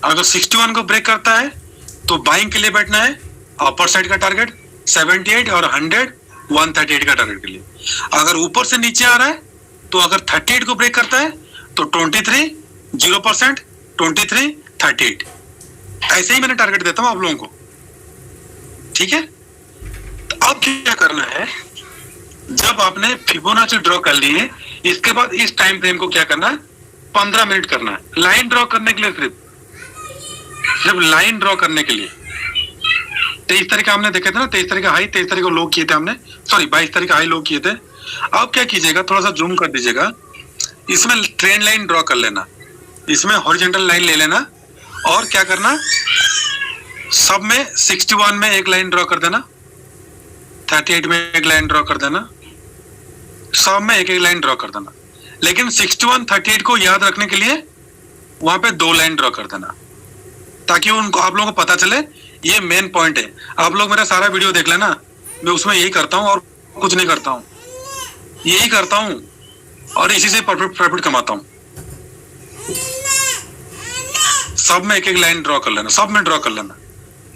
अगर 61 को ब्रेक करता है तो बाइंग के लिए बैठना है। अपर साइड का टारगेट 78 और 100, 138 का टारगेट के लिए। अगर ऊपर से नीचे आ रहा है तो अगर 38 को ब्रेक करता है तो 23, 0%, 23, 38। ऐसे ही मैंने टारगेट देता हूं आप लोगों को, ठीक है। तो अब क्या करना है, जब आपने फिबोनाची ड्रॉ कर ली है, इसके बाद इस टाइम फ्रेम को क्या करना है, 15 मिनट करना है। लाइन ड्रॉ करने के लिए, सिर्फ लाइन ड्रॉ करने के लिए। 23 तारीख हमने देखे थे ना, 23 तारीख हाई, 23 तारीख को लो किए थे हमने, सॉरी 22 तारीख हाई लो किए थे। अब क्या कीजिएगा, थोड़ा सा जूम कर दीजिएगा, इसमें ट्रेंड लाइन ड्रॉ कर लेना, इसमें हॉरिजॉन्टल लाइन ले लेना। और क्या करना, सब में 61 में एक लाइन ड्रॉ कर देना, 38 में एक लाइन ड्रॉ कर देना, सब में एक एक लाइन ड्रॉ कर देना। लेकिन 61, 38 को याद रखने के लिए वहां पे 2 लाइन ड्रॉ कर देना, ताकि उनको आप लोगों को पता चले ये मेन पॉइंट है। आप लोग मेरा सारा वीडियो देख लेना, मैं उसमें यही करता हूं और कुछ नहीं करता हूं, यही करता हूं और इसी से प्रॉफिट कमाता हूं। सब में एक एक लाइन ड्रॉ कर लेना, सब में ड्रॉ कर लेना,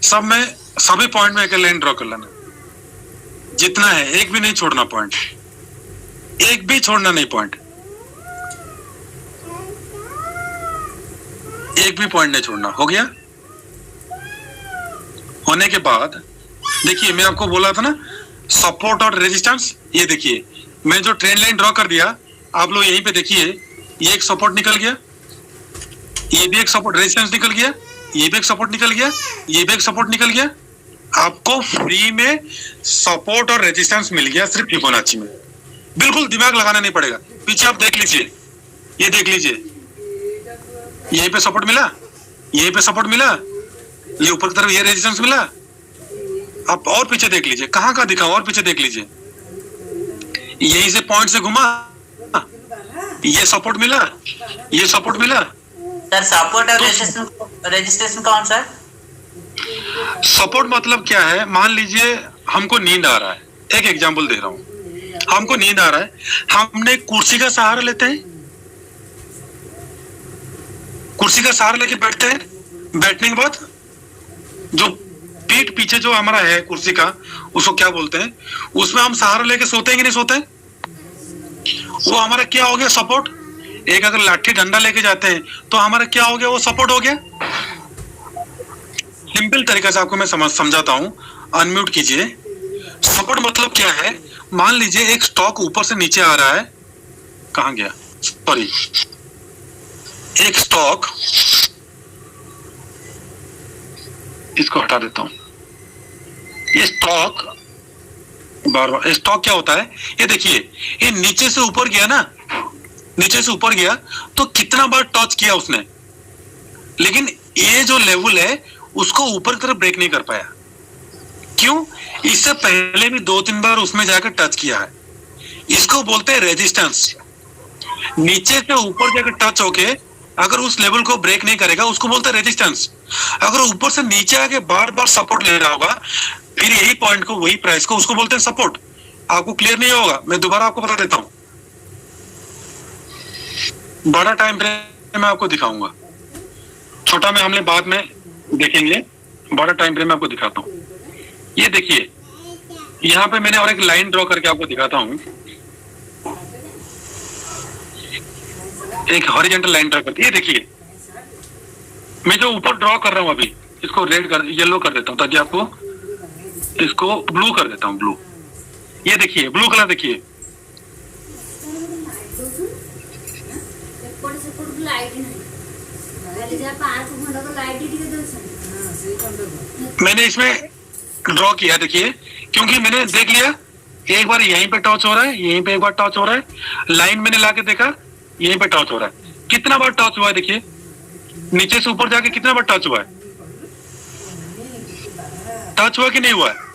सब में सभी पॉइंट में एक एक लाइन ड्रॉ कर लेना, जितना है, एक भी नहीं छोड़ना पॉइंट, एक भी छोड़ना नहीं पॉइंट। एक भी पॉइंट नहीं छोड़ना। हो गया? होने के बाद देखिए मैं आपको बोला था ना सपोर्ट और रेजिस्टेंस, ये देखिए मैं जो ट्रेन लाइन ड्रॉ कर दिया आप लोग यहीं पे देखिए, ये एक सपोर्ट निकल गया, ये भी एक सपोर्ट रेजिस्टेंस निकल गया, ये भी एक सपोर्ट निकल गया, ये भी एक सपोर्ट निकल गया। आपको फ्री में सपोर्ट और रेजिस्टेंस मिल गया सिर्फ फिबोनाची में। बिल्कुल दिमाग लगाना नहीं पड़ेगा। पीछे आप देख लीजिए, ये देख लीजिए, यहीं पे सपोर्ट मिला, यहीं पे सपोर्ट मिला, ये ऊपर की तरफ ये रेजिस्टेंस मिला। आप और पीछे देख लीजिए, कहाँ कहाँ दिखा, और पीछे देख लीजिए, यहीं से पॉइंट से घुमा, ये सपोर्ट मिला, ये सपोर्ट मिला।
सर सपोर्ट और रेजिस्टेंस कौन सर?
सपोर्ट मतलब क्या है, मान लीजिए हमको नींद आ रहा है, एक एग्जांपल दे रहा हूं, हमको नींद आ रहा है, हमने कुर्सी का सहारा लेते हैं, कुर्सी का सहारा लेके बैठते हैं, बैठने के बाद जो पीठ पीछे जो हमारा है कुर्सी का, उसको क्या बोलते हैं, उसमें हम सहारा लेके सोते हैं कि नहीं सोते हैं? वो हमारा क्या हो गया, सपोर्ट। एक अगर लाठी डंडा लेके जाते हैं तो हमारा क्या हो गया, वो सपोर्ट हो गया। सिंपल तरीके से आपको मैं समझाता हूं, अनम्यूट कीजिए। सपोर्ट मतलब क्या है, मान लीजिए एक स्टॉक ऊपर से नीचे आ रहा है, कहां गया, सॉरी, एक स्टॉक, इसको हटा देता हूं, ये स्टॉक बार बार, स्टॉक क्या होता है, ये देखिए ये नीचे से ऊपर गया ना, नीचे से ऊपर गया तो कितना बार टच किया उसने, लेकिन ये जो लेवल है उसको ऊपर की तरफ ब्रेक नहीं कर पाया। क्यों? इससे पहले भी 2-3 बार उसमें जाकर टच किया है। इसको बोलते हैं रेजिस्टेंस। नीचे से ऊपर जाकर टच होके अगर उस लेवल को ब्रेक नहीं करेगा उसको बोलते हैं रेजिस्टेंस। अगर ऊपर से नीचे आके बार बार सपोर्ट ले रहा होगा, फिर यही पॉइंट को, वही प्राइस को, उसको बोलते हैं सपोर्ट। आपको क्लियर नहीं होगा, मैं दोबारा आपको बता देता हूं, बड़ा टाइम फ्रेम मैं आपको दिखाऊंगा, छोटा में हमने बाद में देखेंगे, बड़ा टाइम फ्रेम में आपको दिखाता हूं। ये देखिए यहां पे मैंने और एक लाइन ड्रॉ करके आपको दिखाता हूं, एक हॉरिजॉन्टल लाइन ड्रॉ करके। ये देखिए मैं जो ऊपर ड्रॉ कर रहा हूं अभी, इसको रेड कर, येलो कर देता हूं ताकि आपको, इसको ब्लू कर देता हूं, ब्लू। ये देखिए ब्लू कलर देखिए, मैंने इसमें ड्रॉ किया, देखिए, क्योंकि मैंने देख लिया एक बार यहीं पे टच हो रहा है, यहीं पे एक बार टच हो रहा है, लाइन मैंने लाके देखा यहीं पे टच हो रहा है। कितना बार टच हुआ है देखिए, नीचे से ऊपर जाके कितना बार टच हुआ है, टच हुआ कि नहीं हुआ है?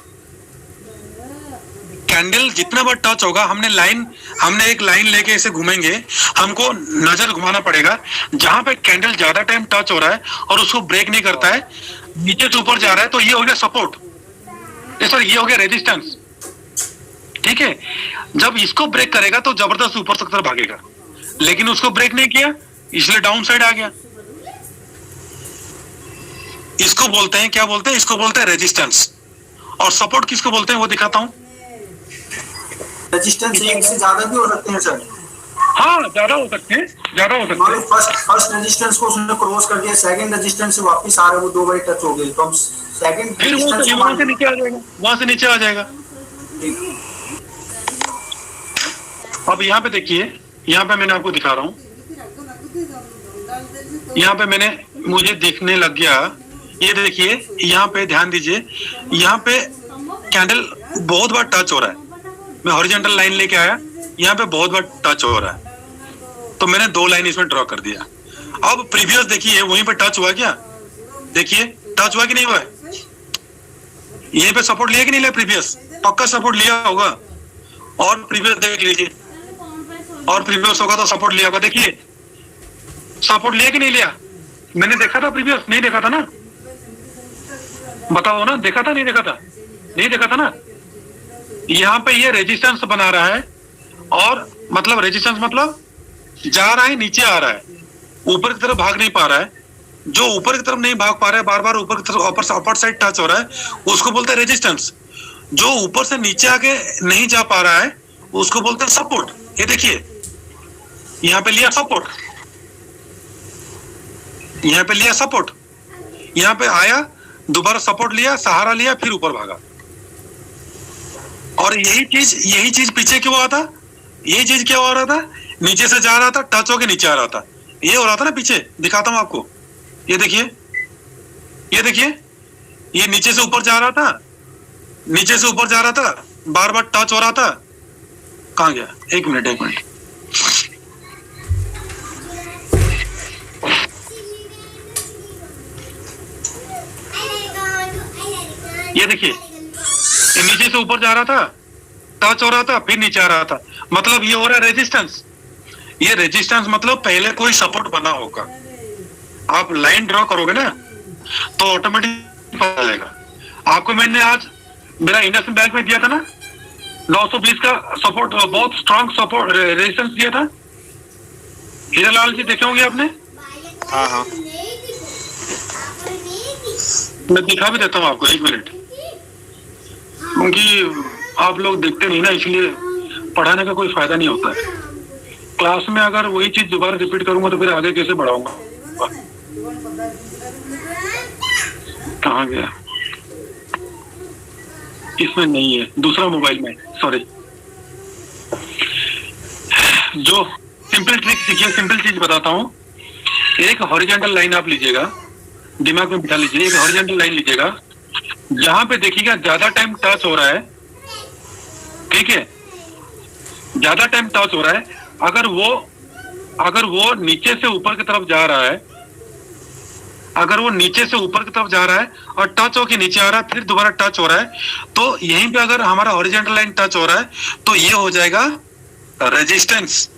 कैंडल जितना बार टच होगा, हमने एक लाइन लेके ऐसे घूमेंगे, हमको नजर घुमाना पड़ेगा जहां पे कैंडल ज्यादा टाइम टच हो रहा है और उसको ब्रेक नहीं करता है, नीचे से ऊपर जा रहा है, तो ये हो गया सपोर्ट, सर ये हो गया रेजिस्टेंस। ठीक है, जब इसको ब्रेक करेगा तो जबरदस्त ऊपर तक तरफ भागेगा, लेकिन उसको ब्रेक नहीं किया इसलिए डाउन साइड आ गया। इसको बोलते हैं, क्या बोलते हैं, इसको बोलते हैं रेजिस्टेंस। और सपोर्ट किसको बोलते हैं वो दिखाता हूं।
रेजिस्टेंस एक से ज्यादा भी हो सकते हैं सर।
हाँ ज्यादा हो सकते हैं, ज्यादा हो सकते हैं।
फर्स्ट रेजिस्टेंस को उसने क्रॉस कर दिया, सेकंड रेजिस्टेंस से वापस आ रहा है, वो 2 बार टच हो गई, तो हम सेकंड
फिर वहां से नीचे आ जाएगा, वहां से नीचे आ जाएगा। अब यहाँ पे देखिए, यहाँ पे मैंने आपको दिखा रहा हूँ, यहाँ पे मैंने, मुझे दिखने लग गया, ये देखिए यहाँ पे ध्यान दीजिए, यहाँ पे कैंडल बहुत बार टच हो रहा है, मैं हॉरिजॉन्टल लाइन लेके आया, यहाँ पे बहुत बार टच हो रहा है, तो मैंने 2 लाइन इसमें ड्रॉ कर दिया। अब प्रीवियस देखिए वहीं पे टच हुआ क्या, देखिए टच हुआ कि नहीं हुआ है, यहीं पे सपोर्ट लिया कि नहीं लिया, प्रीवियस पक्का सपोर्ट लिया होगा। और प्रीवियस देख लीजिए, और प्रीवियस होगा तो सपोर्ट लिया होगा, देखिए सपोर्ट लिया कि नहीं लिया, मैंने देखा था प्रीवियस, नहीं देखा था ना, बताओ ना, देखा था नहीं देखा था, नहीं देखा था ना। यहाँ पे ये रेजिस्टेंस बना रहा है, और मतलब रेजिस्टेंस मतलब जा रहा है, नीचे आ रहा है, ऊपर की तरफ भाग नहीं पा रहा है, जो ऊपर की तरफ नहीं भाग पा रहा है, बार बार ऊपर की तरफ अपर साइड टच हो रहा है, उसको बोलते हैं रेजिस्टेंस। जो ऊपर से नीचे आके नहीं जा पा रहा है उसको बोलते हैं सपोर्ट। ये देखिए यहाँ पे लिया सपोर्ट, यहाँ पे लिया सपोर्ट, यहाँ पे आया, दोबारा सपोर्ट लिया, सहारा लिया, फिर ऊपर भागा। और यही चीज पीछे क्यों हुआ था? यही चीज क्या हो रहा था? नीचे से जा रहा था, टच होके नीचे आ रहा था। ये हो रहा था ना पीछे, दिखाता हूं आपको। ये देखिए, ये देखिए, ये नीचे से ऊपर जा रहा था, नीचे से ऊपर जा रहा था, बार बार टच हो रहा था। कहाँ गया? एक मिनट। ये देखिए, ये नीचे से ऊपर जा रहा था, टच हो रहा था, फिर नीचे आ रहा था। मतलब ये हो रहा है रेजिस्टेंस। ये रेजिस्टेंस मतलब पहले कोई सपोर्ट बना होगा। आप लाइन ड्रॉ करोगे ना तो ऑटोमेटिक पता चलेगा आपको। मैंने आज मेरा इंडस्ट्रियल बैंक में दिया था ना 920 का सपोर्ट, बहुत स्ट्रॉन्ग सपोर्ट रेजिस्टेंस दिया था। हीरालाल जी देखे होंगे आपने?
हाँ हाँ,
मैं दिखा भी देता हूँ आपको, एक मिनट, क्योंकि आप लोग देखते नहीं ना, इसलिए पढ़ाने का कोई फायदा नहीं होता है। क्लास में अगर वही चीज दोबारा रिपीट करूंगा तो फिर आगे कैसे बढ़ाऊंगा? कहाँ गया? इसमें नहीं है, दूसरा मोबाइल में, सॉरी। जो सिंपल ट्रिक सीखिए, सिंपल चीज बताता हूँ। एक हॉरिजॉन्टल लाइन आप लीजिएगा, दिमाग में बिठा लीजिए। एक हॉरिजॉन्टल लाइन लीजिएगा, जहां पे देखिएगा ज्यादा टाइम टच हो रहा है, ठीक है, ज्यादा टाइम टच हो रहा है। अगर वो नीचे से ऊपर की तरफ जा रहा है, अगर वो नीचे से ऊपर की तरफ जा रहा है और टच होके नीचे आ रहा है, फिर दोबारा टच हो रहा है, तो यहीं पे अगर हमारा हॉरिजॉन्टल लाइन टच हो रहा है तो ये हो जाएगा रेजिस्टेंस।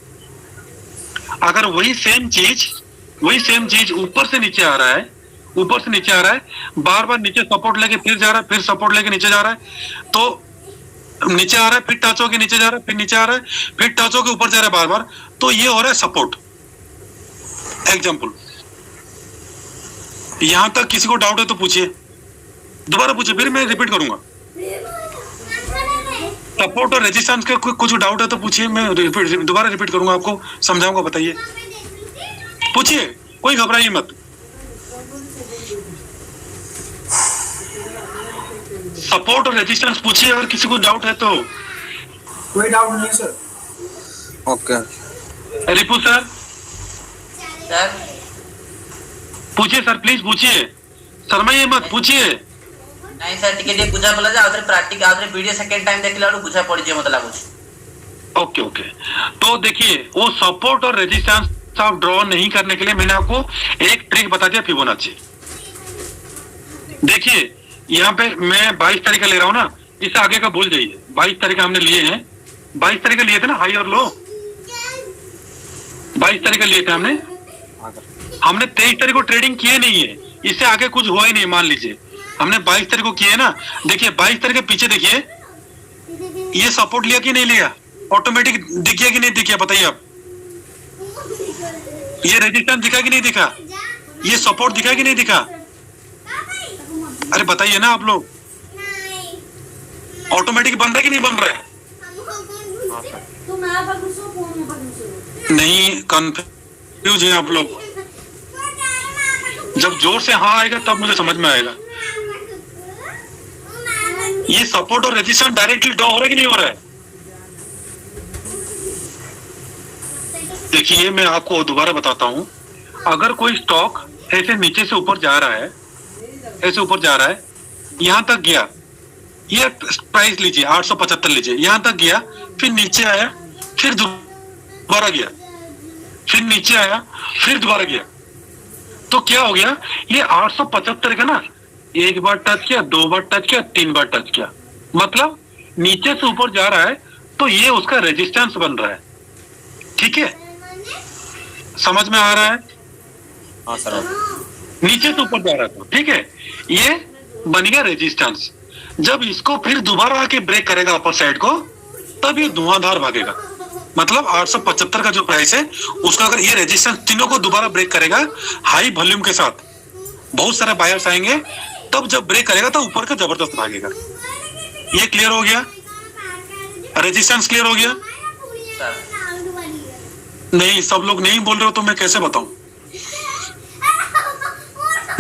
अगर वही सेम चीज ऊपर से नीचे आ रहा है, ऊपर से नीचे आ रहा है, बार बार नीचे सपोर्ट लेके फिर जा रहा है, फिर सपोर्ट लेके नीचे जा रहा है, तो नीचे आ रहा है, फिर टच होके नीचे जा रहा है, फिर नीचे आ रहा है, फिर टच होके ऊपर जा रहा है बार बार, तो ये हो रहा है सपोर्ट। एग्जाम्पल, यहां तक किसी को डाउट है तो पूछिए, दोबारा पूछिए, फिर मैं रिपीट करूंगा। सपोर्ट और रेजिस्टेंस के कुछ डाउट है तो पूछिए, मैं दोबारा रिपीट करूंगा, आपको समझाऊंगा। बताइए, पूछिए, कोई घबराइए मत। सपोर्ट और रेजिस्टेंस पूछिए, अगर किसी को डाउट है तो।
कोई डाउट नहीं sir.
Okay.
Ripu sir,
sir
पूछिए सर, प्लीज पूछिए, शर्माइए मत, पूछिए।
नहीं सर, टिके टिके बुझा पड़ा आउथरे प्रैक्टिस आउथरे वीडियो सेकंड टाइम देखला और बुझा पड़ जे मत लागुछ।
ओके ओके, तो देखिए, वो सपोर्ट और रेजिस्टेंस आप ड्रॉ नहीं करने के लिए मैंने आपको एक ट्रिक बता दिया, फिबोनाची। देखिए, यहाँ पे मैं 22 तरीका ले रहा हूँ ना, इससे आगे का भूल जाइए। 22 तरीका हमने लिए हैं, 22 तरीका लिए थे ना, हाई और लो, 22 तरीका लिए थे हमने 23 तारीख को ट्रेडिंग किए नहीं है, इससे आगे कुछ हुआ ही नहीं। मान लीजिए हमने 22 तारीख को किए ना, देखिए 22 तारीख के पीछे देखिए, ये सपोर्ट लिया कि नहीं लिया, ऑटोमेटिक दिख गया कि नहीं दिख गया, बताइए आप। ये रेजिस्टेंस दिखा कि नहीं दिखा, ये सपोर्ट दिखा कि नहीं दिखा, अरे बताइए ना आप लोग। ऑटोमेटिक बन रहा है कि नहीं बन रहा है? नहीं, कंफ्यूज है आप लोग। जब जोर से हाँ आएगा तब मुझे समझ में आएगा। ये सपोर्ट और रेजिस्टेंस डायरेक्टली ड्रॉ हो रहा है कि नहीं हो रहा है? देखिए, मैं आपको दोबारा बताता हूं। अगर कोई स्टॉक ऐसे नीचे से ऊपर जा रहा है, ऐसे ऊपर जा रहा है, यहां तक गया, ये प्राइस लीजिए 875 लीजिए, यहां तक गया, फिर नीचे आया, फिर दोबारा गया, फिर नीचे आया, फिर दोबारा गया, तो क्या हो गया, ये 875 का ना, एक बार टच किया, 2 बार टच किया, 3 बार टच किया, मतलब नीचे से ऊपर जा रहा है, तो ये उसका रेजिस्टेंस बन रहा है। ठीक है, समझ में आ रहा है?
हाँ सर।
नीचे से ऊपर जा रहा था, ठीक है, ये बन गया रेजिस्टेंस। जब इसको फिर दोबारा आके ब्रेक करेगा अपर साइड को, तब ये धुआंधार भागेगा। मतलब 875 का जो प्राइस है उसका, अगर ये रेजिस्टेंस तीनों को दोबारा ब्रेक करेगा हाई वॉल्यूम के साथ, बहुत सारे बायर्स आएंगे, तब जब ब्रेक करेगा तो ऊपर का जबरदस्त भागेगा। ये क्लियर हो गया? रेजिस्टेंस क्लियर हो गया? नहीं, सब लोग नहीं बोल रहे हो तो मैं कैसे बताऊं?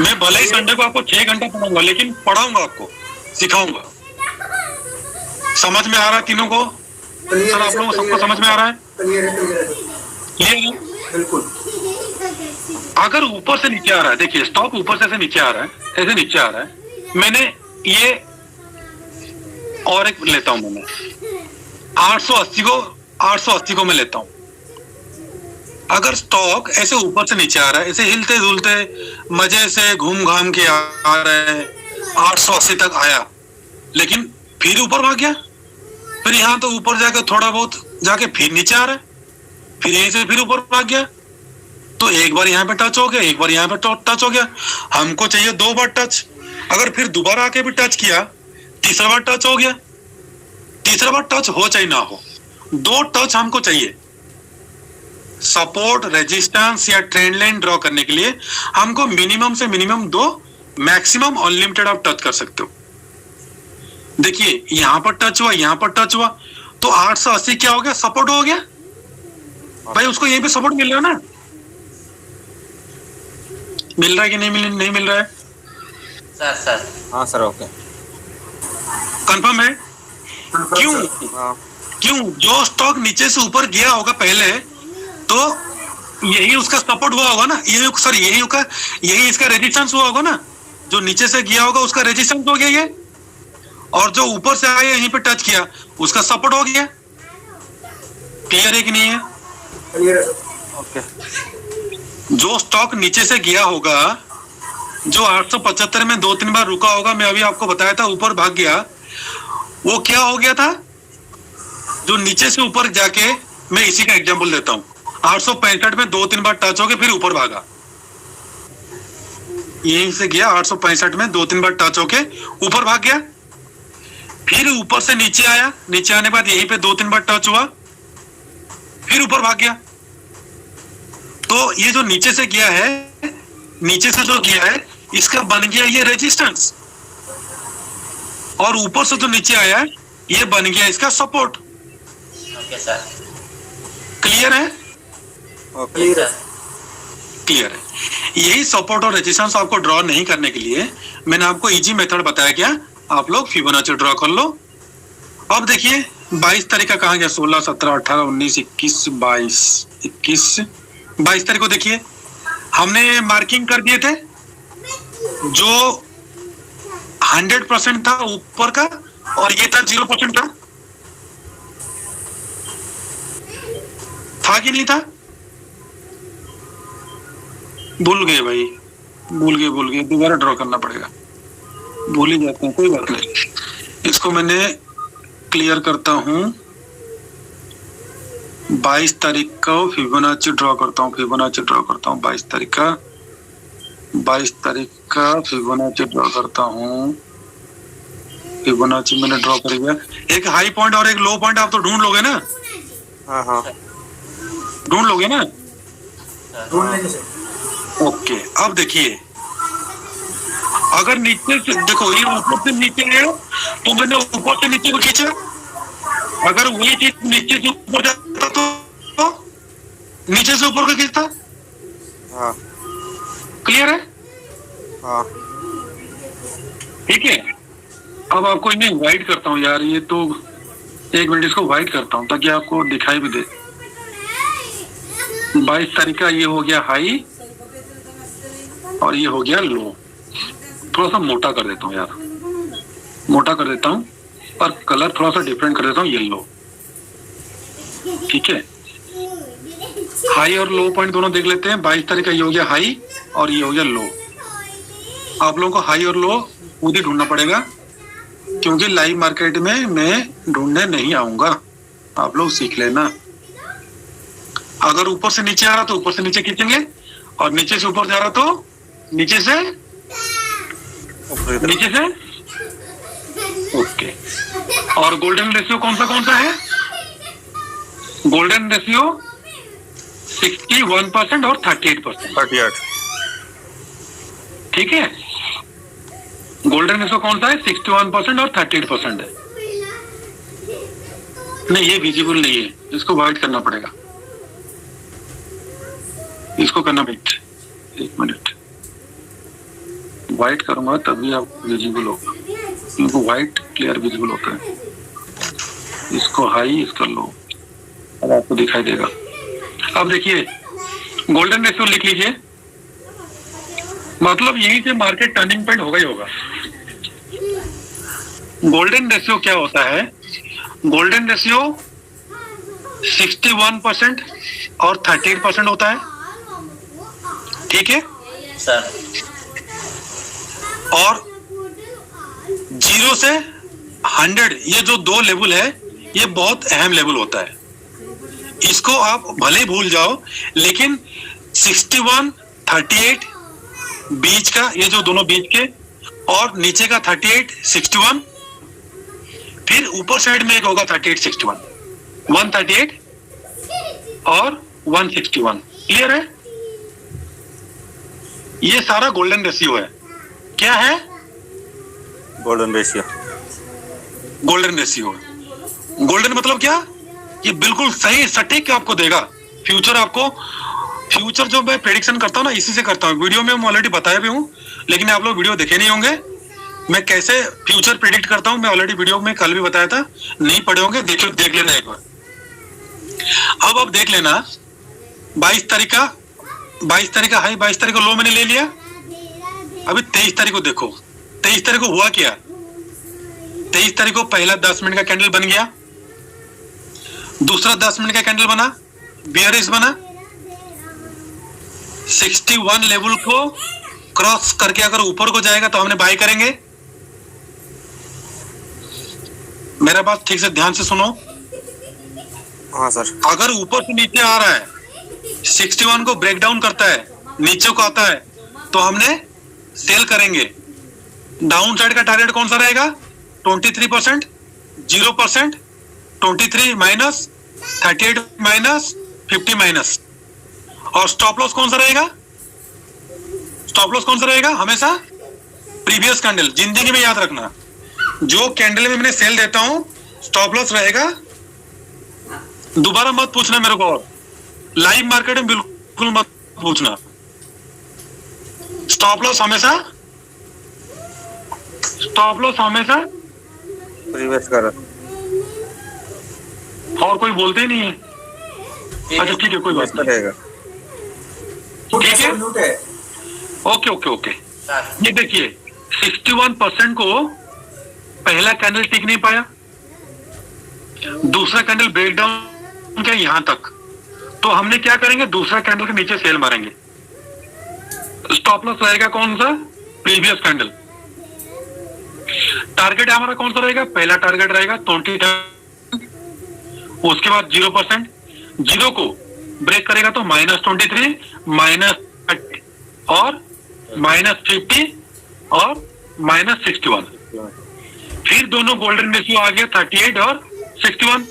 मैं भले ही संडे को आपको 6 घंटा पढ़ाऊंगा, लेकिन पढ़ाऊंगा आपको, सिखाऊंगा। समझ में आ रहा है तीनों को? सर आप लोगों को सबको समझ में आ रहा है?
क्लियर है, क्लियर है,
क्लियर है?
बिल्कुल।
अगर ऊपर से नीचे आ रहा है, देखिए स्टॉक ऊपर से ऐसे नीचे आ रहा है, ऐसे नीचे आ रहा है, मैंने ये और एक लेता हूं, मैंने 880 को मैं लेता हूं। अगर स्टॉक ऐसे ऊपर से नीचे आ रहा है, ऐसे हिलते झुलते मजे से घूम घाम के आ रहा है, 880 तक आया, लेकिन फिर ऊपर भाग गया, फिर यहाँ तो ऊपर जाके थोड़ा बहुत जाके फिर नीचे आ रहा है, फिर यहीं से फिर ऊपर भाग गया, तो एक बार यहाँ पे टच हो गया, एक बार यहाँ पे टच हो गया। हमको चाहिए 2 बार टच। अगर फिर दोबारा आके भी टच किया, तीसरा बार टच हो गया, तीसरा बार टच हो चाहे ना हो, 2 टच हमको चाहिए। सपोर्ट, रेजिस्टेंस या ट्रेंड लाइन ड्रॉ करने के लिए हमको मिनिमम से मिनिमम 2, मैक्सिमम अनलिमिटेड आप टच कर सकते हो। देखिए यहां पर टच हुआ, यहां पर टच हुआ, तो 880 क्या हो गया? सपोर्ट हो गया भाई। उसको यहीं पे सपोर्ट मिल रहा है ना? मिल रहा है कि नहीं मिल रहा है?
सर
हाँ सर, ओके।
कंफर्म है? क्यों?
हाँ
क्यों? जो स्टॉक नीचे से ऊपर गया होगा पहले, तो यही उसका सपोर्ट हुआ होगा ना, यही इसका रेजिस्टेंस हुआ होगा ना। जो नीचे से गया होगा उसका रेजिस्टेंस हो गया ये, और जो ऊपर से आया यहीं पे टच किया उसका सपोर्ट हो गया। क्लियर है कि नहीं है?
क्लियर है,
ओके।
जो स्टॉक नीचे से गया होगा, जो 875 में 2-3 बार रुका होगा, मैं अभी आपको बताया था, ऊपर भाग गया, वो क्या हो गया था? जो नीचे से ऊपर जाके, मैं इसी का एग्जांपल देता हूं, 865 में 2-3 बार टच हो गया, फिर ऊपर भागा, यहीं से गया 865 में 2-3 बार टच होके ऊपर भाग गया, फिर ऊपर से नीचे आया, नीचे आने के बाद यहीं पे 2-3 बार टच हुआ, फिर ऊपर भाग गया। तो ये जो नीचे से गया है, नीचे से जो गया है, इसका बन गया ये रेजिस्टेंस, और ऊपर से जो नीचे आया है, ये बन गया इसका सपोर्ट।
Okay sir.
क्लियर है?
क्लियर है।
क्लियर है। यही सपोर्ट और रेजिस्टेंस आपको ड्रॉ नहीं करने के लिए मैंने आपको इजी मेथड बताया क्या, आप लोग फिबोनाची ड्रॉ कर लो। अब देखिए 22 तारीख का कहाँ गया? 16, 17, 18, 19, 21, 22 तारीख को देखिए हमने मार्किंग कर दिए थे, जो 100% था ऊपर का, और ये था 0% था कि नहीं था? भूल गए भाई, भूल गए, दोबारा ड्रॉ करना पड़ेगा, भूल ही जाते हैं, कोई बात नहीं। इसको मैंने क्लियर करता हूं, 22 तारीख को फिबोनाची ड्रॉ करता हूं, 22 तारीख का फिबोनाची ड्रॉ करता हूं। फिबोनाची मैंने ड्रॉ कर दिया। एक हाई पॉइंट और एक लो पॉइंट आप तो ढूंढ लोगे ना?
हाँ हाँ,
ढूंढ लोगे ना?
ढूंढ लेंगे सर।
ओके, अब देखिए अगर नीचे से देखो, ये ऊपर से नीचे है, तो मैंने ऊपर से नीचे को खींचा, अगर वही चीज नीचे से ऊपर जाता तो नीचे से ऊपर को खींचता।
हाँ
क्लियर है?
हाँ,
ठीक है। अब आपको इन्हें वाइट करता हूँ यार, ये तो 1 मिनट इसको वाइट करता हूँ ताकि आपको दिखाई भी दे। 22 तारीख का ये हो गया हाई और ये हो गया लो। थोड़ा सा मोटा कर देता हूँ यार, मोटा कर देता हूँ, और कलर थोड़ा सा डिफरेंट कर देता हूँ, येलो। ठीक है, हाई और लो पॉइंट दोनों देख लेते हैं। 22 तारीख का ये हो गया हाई और ये हो गया लो। आप लोगों को हाई और लो खुद ही ढूंढना पड़ेगा, क्योंकि लाइव मार्केट में मैं ढूंढने नहीं आऊंगा, आप लोग सीख लेना। अगर ऊपर से नीचे आ रहा तो ऊपर से नीचे खींचेंगे, और नीचे से ऊपर जा रहा तो नीचे से ओके। और गोल्डन रेशियो कौन सा है? गोल्डन रेशियो 61% और 38%।
38।
ठीक है, गोल्डन रेशियो कौन सा है? 61% और 38% है। नहीं, ये विजिबल नहीं है, इसको व्हाइट करना पड़ेगा, इसको करना। 1 मिनट, व्हाइट करूंगा तभी आप विजिबल होगा, क्योंकि व्हाइट क्लियर विजिबल होता है। इसको हाई, इसका लो, अब आपको दिखाई देगा। अब देखिए गोल्डन रेशियो लिख लीजिए, मतलब यहीं से मार्केट टर्निंग पॉइंट होगा ही होगा। गोल्डन रेशियो क्या होता है? गोल्डन रेशियो 61% और 38% होता है, ठीक है
सर।
और 0 से 100 ये जो दो लेवल है ये बहुत अहम लेवल होता है। इसको आप भले ही भूल जाओ, लेकिन 61, 38 बीच का, ये जो दोनों बीच के, और नीचे का 38, 61, फिर ऊपर साइड में एक होगा 38, 61, 138 और 161। क्लियर है? ये सारा गोल्डन रेशियो है। क्या है?
Golden ratio.
Golden ratio. Golden मतलब क्या? ये बिल्कुल सही सटीक आपको देगा फ्यूचर। आपको फ्यूचर जो मैं प्रेडिक्शन करता हूँ ना, इसी से करता हूँ। वीडियो में मैं ऑलरेडी बताया भी हूँ, लेकिन आप लोग वीडियो देखे नहीं होंगे। मैं कैसे फ्यूचर प्रेडिक्ट करता हूँ मैं ऑलरेडी वीडियो में कल भी बताया था, नहीं पढ़े होंगे, देख लेना एक बार। अब आप देख लेना 22 तारीख का हाई, 22 तारीख को लो मैंने ले लिया। अभी 23 तारीख को देखो, 23 तारीख को हुआ क्या? 23 तारीख को पहला 10 मिनट का कैंडल बन गया, दूसरा 10 मिनट का कैंडल बना, बियरिश बना। 61 लेवल को क्रॉस करके अगर ऊपर को जाएगा तो हमने बाय करेंगे। मेरा बात ठीक से ध्यान से सुनो।
हाँ सर।
अगर ऊपर से नीचे आ रहा है, 61 को ब्रेक डाउन करता है, नीचे को आता है, तो हमने सेल करेंगे। डाउन साइड का टारगेट कौन सा रहेगा? 23%, 0%, 23 माइनस, 38 माइनस, 50 माइनस। और स्टॉप लॉस कौन सा रहेगा? स्टॉप लॉस कौन सा रहेगा? हमेशा प्रीवियस कैंडल। जिंदगी में याद रखना, जो कैंडल में मैंने सेल देता हूं स्टॉप लॉस रहेगा। दोबारा मत पूछना मेरे को, लाइव मार्केट में बिल्कुल मत पूछना। स्टॉप लॉस हमेशा
प्रीवियस कर।
और कोई बोलते ही नहीं है। अच्छा ठीक है, कोई बात नहीं,
रहेगा।
ठीक है,
म्यूट है।
Okay okay okay. ये देखिए 61% को पहला कैंडल टिक नहीं पाया, दूसरा कैंडल ब्रेक डाउन किया यहां तक, तो हमने क्या करेंगे? दूसरा कैंडल के नीचे सेल मारेंगे। स्टॉप लॉस रहेगा कौन सा? Previous candle. टारगेट हमारा कौन सा रहेगा? पहला टारगेट रहेगा 20, उसके बाद 0%, 0 को ब्रेक करेगा तो -23, -30 और -50 और -61। फिर दोनों गोल्डन रेशियो आ गया 38 और 61।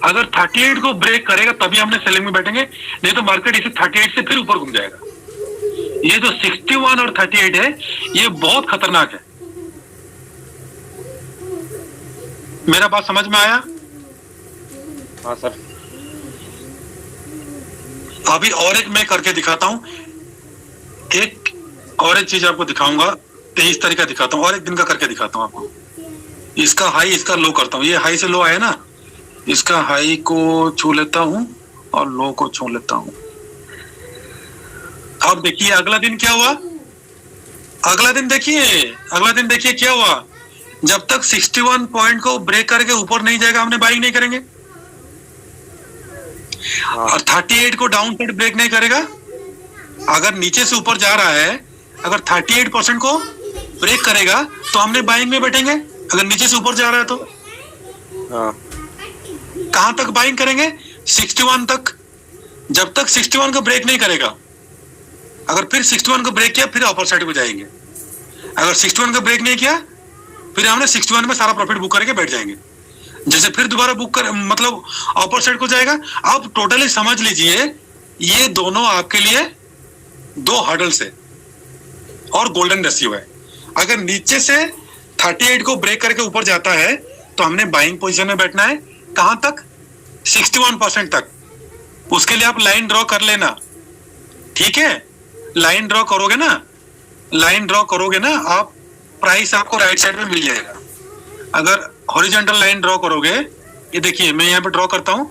अगर 38 को ब्रेक करेगा तभी हमने सेलिंग में बैठेंगे, नहीं तो मार्केट इसे 38 से फिर ऊपर घूम जाएगा। ये जो 61 और 38 है ये बहुत खतरनाक है। मेरा बात समझ में आया?
हाँ सर।
अभी और एक मैं करके दिखाता हूं, एक और एक चीज आपको दिखाऊंगा। 23 तारीख का दिखाता हूँ और एक दिन का करके दिखाता हूँ आपको। इसका हाई इसका लो करता हूँ। ये हाई से लो आया ना, इसका हाई को छू लेता हूँ और लो को छू लेता हूँ। अब देखिए अगला दिन क्या हुआ। अगला दिन देखिए क्या हुआ। जब तक 61 पॉइंट को ब्रेक करके ऊपर नहीं जाएगा हमने बाइंग नहीं करेंगे, और 38 को डाउन साइड ब्रेक नहीं करेगा। अगर नीचे से ऊपर जा रहा है, अगर 38% को ब्रेक करेगा तो हमने बाइंग में बैठेंगे। अगर नीचे से ऊपर जा रहा है तो कहां तक बाइंग करेंगे? 61 तक। जब तक 61 को ब्रेक नहीं करेगा, अगर फिर 61 को ब्रेक किया फिर अपर साइड को जाएंगे। अगर 61 को ब्रेक नहीं किया फिर हमने 61 में सारा प्रॉफिट बुक करके बैठ जाएंगे। जैसे फिर दोबारा बुक कर मतलब अपर साइड को जाएगा। अब टोटली समझ लीजिए ये दोनों आपके लिए 2 हर्डल्स है और गोल्डन रेशियो है। अगर नीचे से 38 को ब्रेक करके ऊपर जाता है तो हमने बाइंग पोजीशन में बैठना है। कहां तक? 61% तक। उसके लिए आप लाइन ड्रॉ कर लेना, ठीक है? लाइन ड्रॉ करोगे ना, लाइन ड्रॉ करोगे ना आप, प्राइस आपको राइट साइड में मिल जाएगा। अगर हॉरिजॉन्टल लाइन ड्रॉ करोगे, ये देखिए मैं यहाँ पे ड्रॉ करता हूँ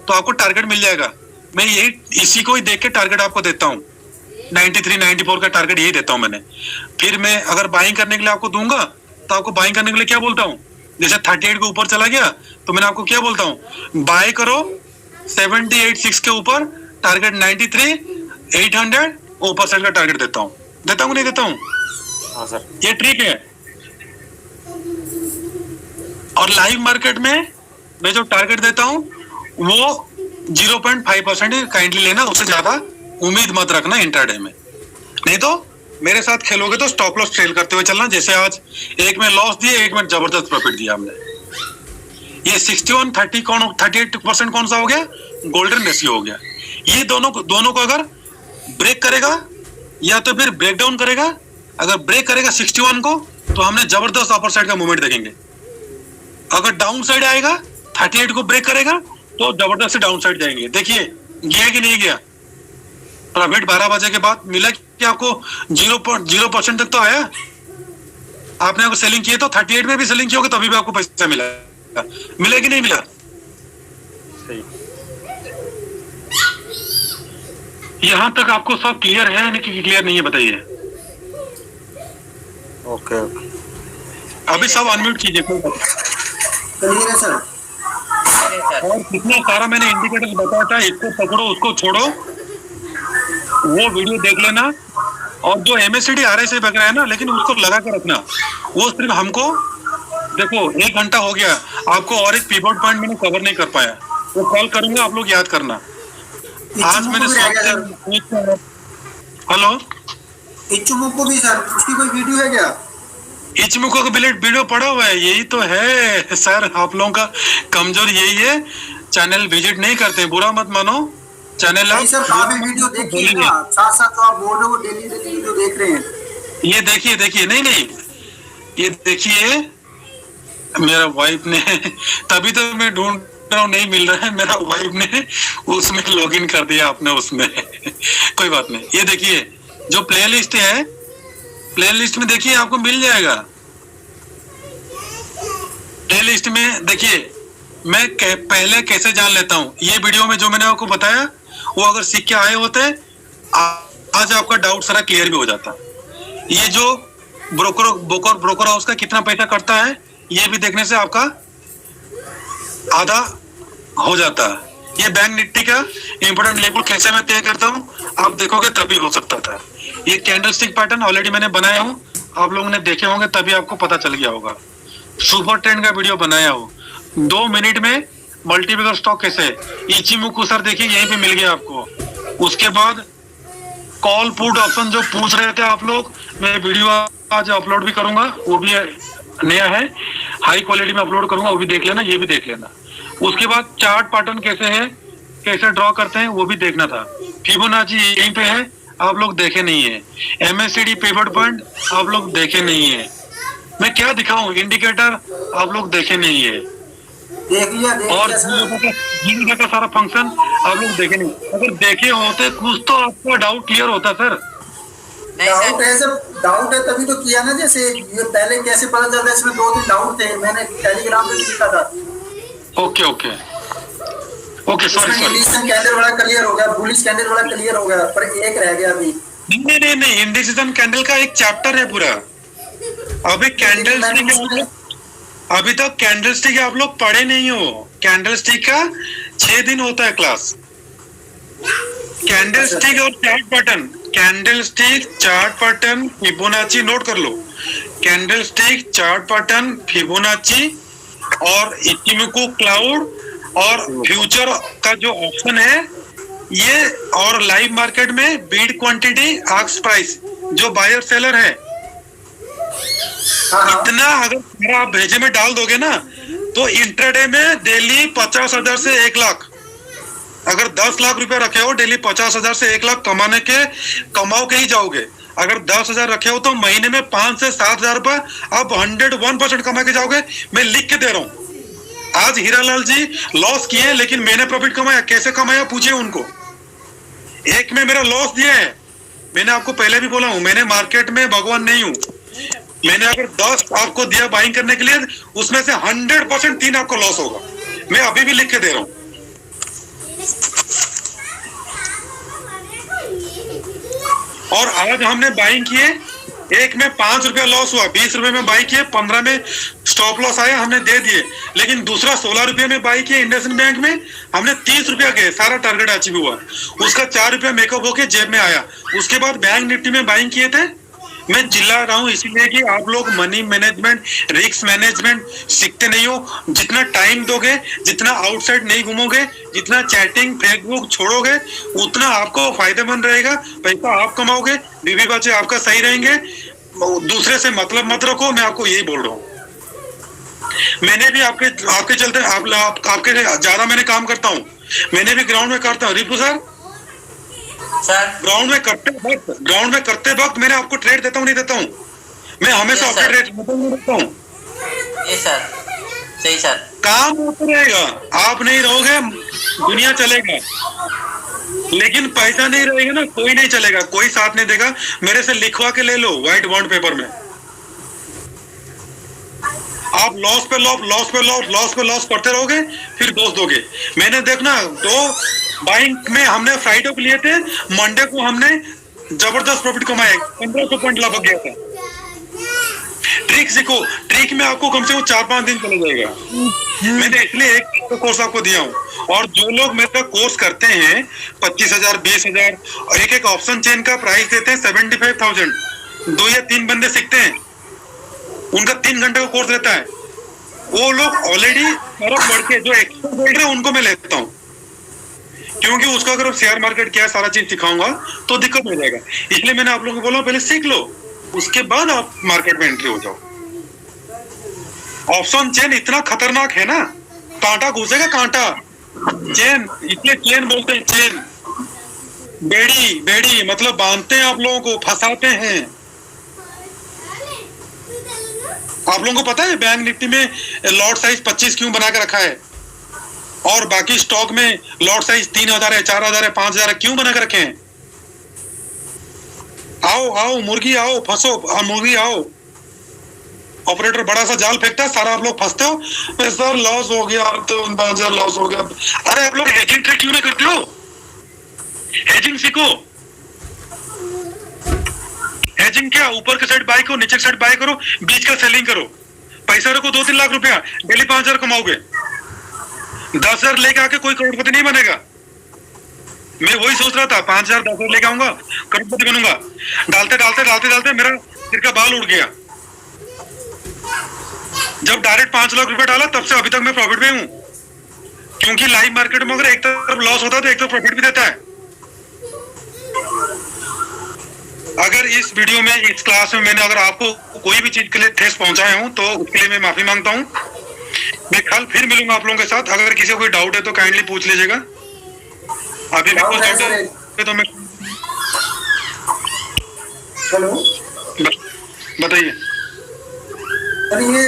तो आपको टारगेट मिल जाएगा। मैं यही इसी को ही देख के टारगेट आपको देता हूँ, 93 94 का टारगेट यही देता हूँ मैंने। फिर मैं अगर बाइंग करने के लिए आपको दूंगा तो आपको बाइंग करने के लिए क्या बोलता हूँ, जैसे 38 के ऊपर चला गया तो मैंने आपको क्या बोलता हूँ, बाय करो 78.6 के ऊपर, टारगेट 93 800 ऊपर साइड का टारगेट देता हूँ नहीं देता हूँ?
हाँ सर।
ये ट्रिक है। और लाइव मार्केट में मैं जो टारगेट देता हूँ वो 0.5% काइंडली लेना, उससे ज्यादा उम्मीद मत रखना इंट्राडे में। नहीं तो मेरे साथ खेलोगे तो स्टॉप लॉस ट्रेल करते हुए चलना। जैसे आज एक में लॉस दिए, एक में जबरदस्त प्रॉफिट दिया हमने। ये 38% कौन सा हो गया, गोल्डन रेशियो हो गया। ये दोनों को अगर ब्रेक करेगा या तो फिर ब्रेक डाउन करेगा, अगर ब्रेक करेगा 61 को तो हमने जबरदस्त अपर साइड का मूवमेंट देखेंगे। अगर डाउन साइड आएगा 38 को ब्रेक करेगा तो जबरदस्त डाउन साइड जाएंगे। देखिए गया कि नहीं गया, प्रॉफिट 12 बजे के बाद मिला कि आपको 0% तक तो आया। आपने अगर सेलिंग किए तो 38 में भी सेलिंग किए होगे तभी भी आपको पैसा मिला कि नहीं मिला?
सही।
यहां तक आपको सब क्लियर है कि क्लियर नहीं है बताइए?
Okay okay.
अभी सब अनम्यूट कीजिए।
क्लियर है सर।
और कितना सारा मैंने इंडिकेटर बताया था, इसको पकड़ो उसको छोड़ो, वो वीडियो देख लेना। और जो MACD RSI बग रहा है ना, लेकिन उसको लगा कर रखना। वो सिर्फ हमको देखो 1 घंटा हो गया, आपको और एक पिवट पॉइंट मैंने कवर नहीं कर पाया, वो कॉल करूंगा, आप लोग याद करना। आज मैंने हेलो
इचुमुको भी सर, उसकी कोई वीडियो है क्या?
इचमुको का वीडियो पड़ा हुआ है। यही तो है सर, आप लोगों का कमजोर यही है, चैनल विजिट नहीं करते। बुरा मत मानो, चैनल
नहीं सर, काफी वीडियो देखिए ना, साथ साथ तो आप बोल रहे हो डेली वीडियो देख रहे हैं।
ये देखिए नहीं ये देखिए, मेरा वाइफ ने तभी तो मैं ढूंढ रहा हूँ, नहीं मिल रहा है। मेरा वाइफ ने उसमें लॉगिन कर दिया आपने उसमें कोई बात नहीं। ये देखिए जो प्लेलिस्ट है, प्लेलिस्ट में देखिए आपको मिल जाएगा। प्लेलिस्ट में देखिए मैं पहले कैसे जान लेता हूँ, ये वीडियो में जो मैंने आपको बताया वो अगर सीख के आए होते आज आपका डाउट सारा क्लियर भी हो जाता। ये जो ब्रोकर हाउस का कितना पैसा करता है ये भी देखने से आपका आधा हो जाता है। ये बैंक निफ्टी का इंपोर्टेंट लेवल कैसे मैं तय करता हूँ आप देखोगे तभी हो सकता था। ये कैंडलस्टिक पैटर्न ऑलरेडी मैंने बनाया हूँ, आप लोगों ने देखे होंगे तभी आपको पता चल गया होगा। सुपर ट्रेंड का वीडियो बनाया हो 2 मिनट में मल्टीपल स्टॉक कैसे, इचिमुकु सर देखिए यहीं पे मिल गया आपको। उसके बाद कॉल पुट ऑप्शन जो पूछ रहे थे आप लोग, मैं वीडियो आज अपलोड भी करूंगा, वो भी नया है, हाई क्वालिटी में अपलोड करूंगा, वो भी देख लेना, ये भी देख लेना। उसके बाद चार्ट पैटर्न कैसे है, कैसे ड्रॉ करते हैं वो भी देखना था। फिबोनाची यहीं पे है, आप लोग देखे नहीं है। MACD पिवट पॉइंट आप लोग देखे नहीं है। मैं क्या दिखाऊं, इंडिकेटर आप लोग देखे नहीं है।
देख लिया
और जीविका का सारा फंक्शन आप लोग देखे नहीं। अगर देखे होते कुछ तो आपका डाउट क्लियर होता सर।
डाउट है तभी तो किया ना। जैसे ये पहले कैसे पता चलता, इसमें 2-3 डाउट थे, मैंने टेलीग्राम पे लिखा था।
ओके सॉरी
कैंडल वाला क्लियर हो गया, बुलिश कैंडल वाला क्लियर हो गया, पर एक रह गया अभी।
नहीं इंडिसीजन कैंडल का एक चैप्टर है पूरा। अभी कैंडल अभी तक कैंडलस्टिक आप लोग पढ़े नहीं हो। कैंडलस्टिक का 6 दिन होता है क्लास। कैंडलस्टिक और chart pattern, candlestick chart pattern Fibonacci note कर लो। कैंडलस्टिक चार्ट पैटर्न फिबोनाची और इचिमुको क्लाउड और फ्यूचर का जो ऑप्शन है ये, और लाइव मार्केट में बीड क्वांटिटी आस्क प्राइस जो बायर सेलर है, इतना अगर आप भेजे में डाल दोगे ना तो इंट्राडे में डेली 50,000 से 1 लाख, अगर 10 लाख रुपया रखे हो डेली 50,000 से 1 लाख कमाओ के ही जाओगे। अगर 10,000 रखे हो तो महीने में 5 से 7,000 रुपए आप 101% कमा के जाओगे। मैं लिख के दे रहा हूँ। आज हीरालाल जी लॉस किए लेकिन मैंने प्रॉफिट कमाया। कैसे कमाया पूछिए उनको। एक में मेरा लॉस दिया है मैंने आपको पहले भी बोला हूँ, मैंने मार्केट में भगवान नहीं हूँ। मैंने अगर 10 आपको दिया बाइंग करने के लिए, उसमें से 100% 3 आपको लॉस होगा। मैं अभी भी लिख के दे रहा हूँ। और आज हमने बाइंग किए, एक में 5 रुपया लॉस हुआ, 20 रुपए में बाई किए, 15 में स्टॉप लॉस आया, हमने दे दिए। लेकिन दूसरा 16 रुपये में बाई किए इंडसइंड बैंक में, हमने 30 रुपया गए, सारा टारगेट अचीव हुआ। उसका 4 रुपया मेकअप होके जेब में आया। उसके बाद बैंक निफ्टी में बाइंग किए थे। मैं चिल्ला रहा हूँ इसीलिए कि आप लोग मनी मैनेजमेंट, रिस्क मैनेजमेंट सीखते नहीं हो। जितना टाइम दोगे, जितना आउटसाइड नहीं घूमोगे, जितना चैटिंग फेसबुक छोड़ोगे, उतना आपको फायदेमंद रहेगा। पैसा आप कमाओगे, बीवी बच्चे आपका सही रहेंगे। दूसरे से मतलब मत रखो, मैं आपको यही बोल रहा हूँ। मैंने भी आपके चलते आपके ज्यादा मैंने काम करता हूँ। मैंने भी ग्राउंड में करता हूँ। रिपू सर, ग्राउंड में करते वक्त मैंने आपको ट्रेड देता हूँ, नहीं देता हूँ? मैं हमेशा आपको ट्रेड देता हूँ।
सर सही सर,
काम होता रहेगा, आप नहीं रहोगे दुनिया चलेगा, लेकिन पैसा नहीं रहेगा ना, कोई नहीं चलेगा, कोई साथ नहीं देगा। मेरे से लिखवा के ले लो व्हाइट बॉन्ड पेपर में। आप लॉस पे लॉस करते रहोगे, फिर दोस्त दोगे। मैंने देखना, 2 बाइंग में हमने फ्राइडे को लिए थे, मंडे को हमने जबरदस्त प्रॉफिट कमाया, 1500 पॉइंट लाभ गया था। ट्रिक सीखो, ट्रिक में आपको कम से कम 4-5 दिन चले जाएगा। मैंने इसलिए एक कोर्स आपको दिया हूँ। और जो लोग मेरा कोर्स करते हैं 25,000, 20,000, और एक ऑप्शन चेन का प्राइस देते हैं 75,000, 2 या 3 बंदे सीखते हैं, उनका 3 घंटे का कोर्स रहता है। वो लोग ऑलरेडी तरफ बढ़ के जो एक्सपर्ट बोल रहे हैं उनको मैं लेता हूँ, क्योंकि उसका अगर शेयर मार्केट क्या है सारा चीज सिखाऊंगा तो दिक्कत हो जाएगा। इसलिए मैंने आप लोगों को बोला पहले सीख लो, उसके बाद आप मार्केट में एंट्री हो जाओ। ऑप्शन चेन इतना खतरनाक है ना, कांटा घुसेगा, कांटा चेन, इसलिए चेन बोलते हैं, चेन बेड़ी मतलब बांधते हैं, आप लोगों को फंसाते हैं। आप लोगों को पता है बैंक निफ्टी में लॉट साइज 25 क्यों बना के रखा है, और बाकी स्टॉक में लॉट साइज 3,000 है, 4,000 है, 5,000 है, क्यों बना के रखे हैं? आओ मुर्गी आओ, फंसो, मुर्गी आओ। ऑपरेटर बड़ा सा जाल फेंकता है, सारा आप लोग फंसते हो। सर लॉस हो गया, तो 5,000 लॉस हो गया। अरे आप लोग हेजिंग ट्रेड क्यों नहीं करते हो? हेजिंग सीखो। हेजिंग क्या, ऊपर के साइड बाय करो, नीचे के साइड बाय करो, बीच का सेलिंग करो। पैसा रखो 2-3 लाख रुपया, डेली 5,000 कमाओगे। 10,000 लेके आके कोई करोड़पति नहीं बनेगा। मैं वही सोच रहा था, 5,000 10,000 लेके आऊंगा, करोड़पति बनूंगा। डालते मेरा सिर का बाल उड़ गया। जब डायरेक्ट 5 लाख रुपए डाला, तब से अभी तक मैं प्रॉफिट में हूँ, क्योंकि लाइव मार्केट में अगर एक तरफ लॉस होता है तो एक तरफ प्रॉफिट भी देता है। अगर इस वीडियो में, इस क्लास में मैंने अगर आपको कोई भी चीज के लिए ठेस पहुंचाया हूं तो उसके लिए मैं माफी मांगता हूं। मैं कल फिर मिलूंगा आप लोगों के साथ। अगर किसी को कोई डाउट है तो काइंडली पूछ लीजिएगा। अभी भी कुछ डाउट है तो मैं,
हेलो
बताइए।
अरे ये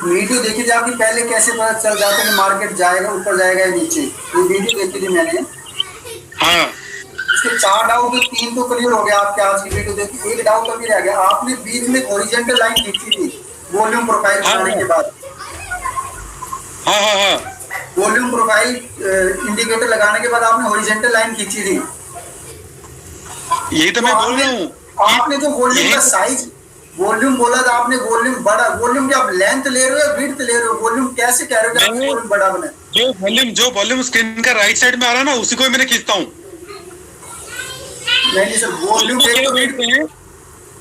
वीडियो देखी थी आपकी, पहले कैसे पता चल जाता है कि मार्केट जाएगा, ऊपर जाएगा या नीचे? ये वीडियो देखी थी मैंने।
हाँ,
इसके 4 डाउट, 3 तो क्लियर हो गया आपके आज की वीडियो देखी। एक डाउट अभी रह गया, आपने बीच में हॉरिजॉन्टल लाइन खींची थी वॉल्यूम प्रोफाइल बनाने के बाद।
हाँ,
वॉल्यूम प्रोफाइल इंडिकेटर लगाने के बाद आपने हॉरिजॉन्टल लाइन खींची थी।
यही तो मैं बोल रहा हूँ।
आपने जो वॉल्यूम का साइज, वॉल्यूम बोला था आपने, वॉल्यूम बड़ा, वॉल्यूम क्या आप लेंथ ले रहे हो या विड्थ ले रहे हो? वॉल्यूम कैसे कह रहे हो कि आपने वॉल्यूम बड़ा बना?
जो वॉल्यूम स्क्रीन का राइट साइड में आ रहा है ना, उसी को मैंने खींचता हूँ।
नहीं सर, वॉल्यूम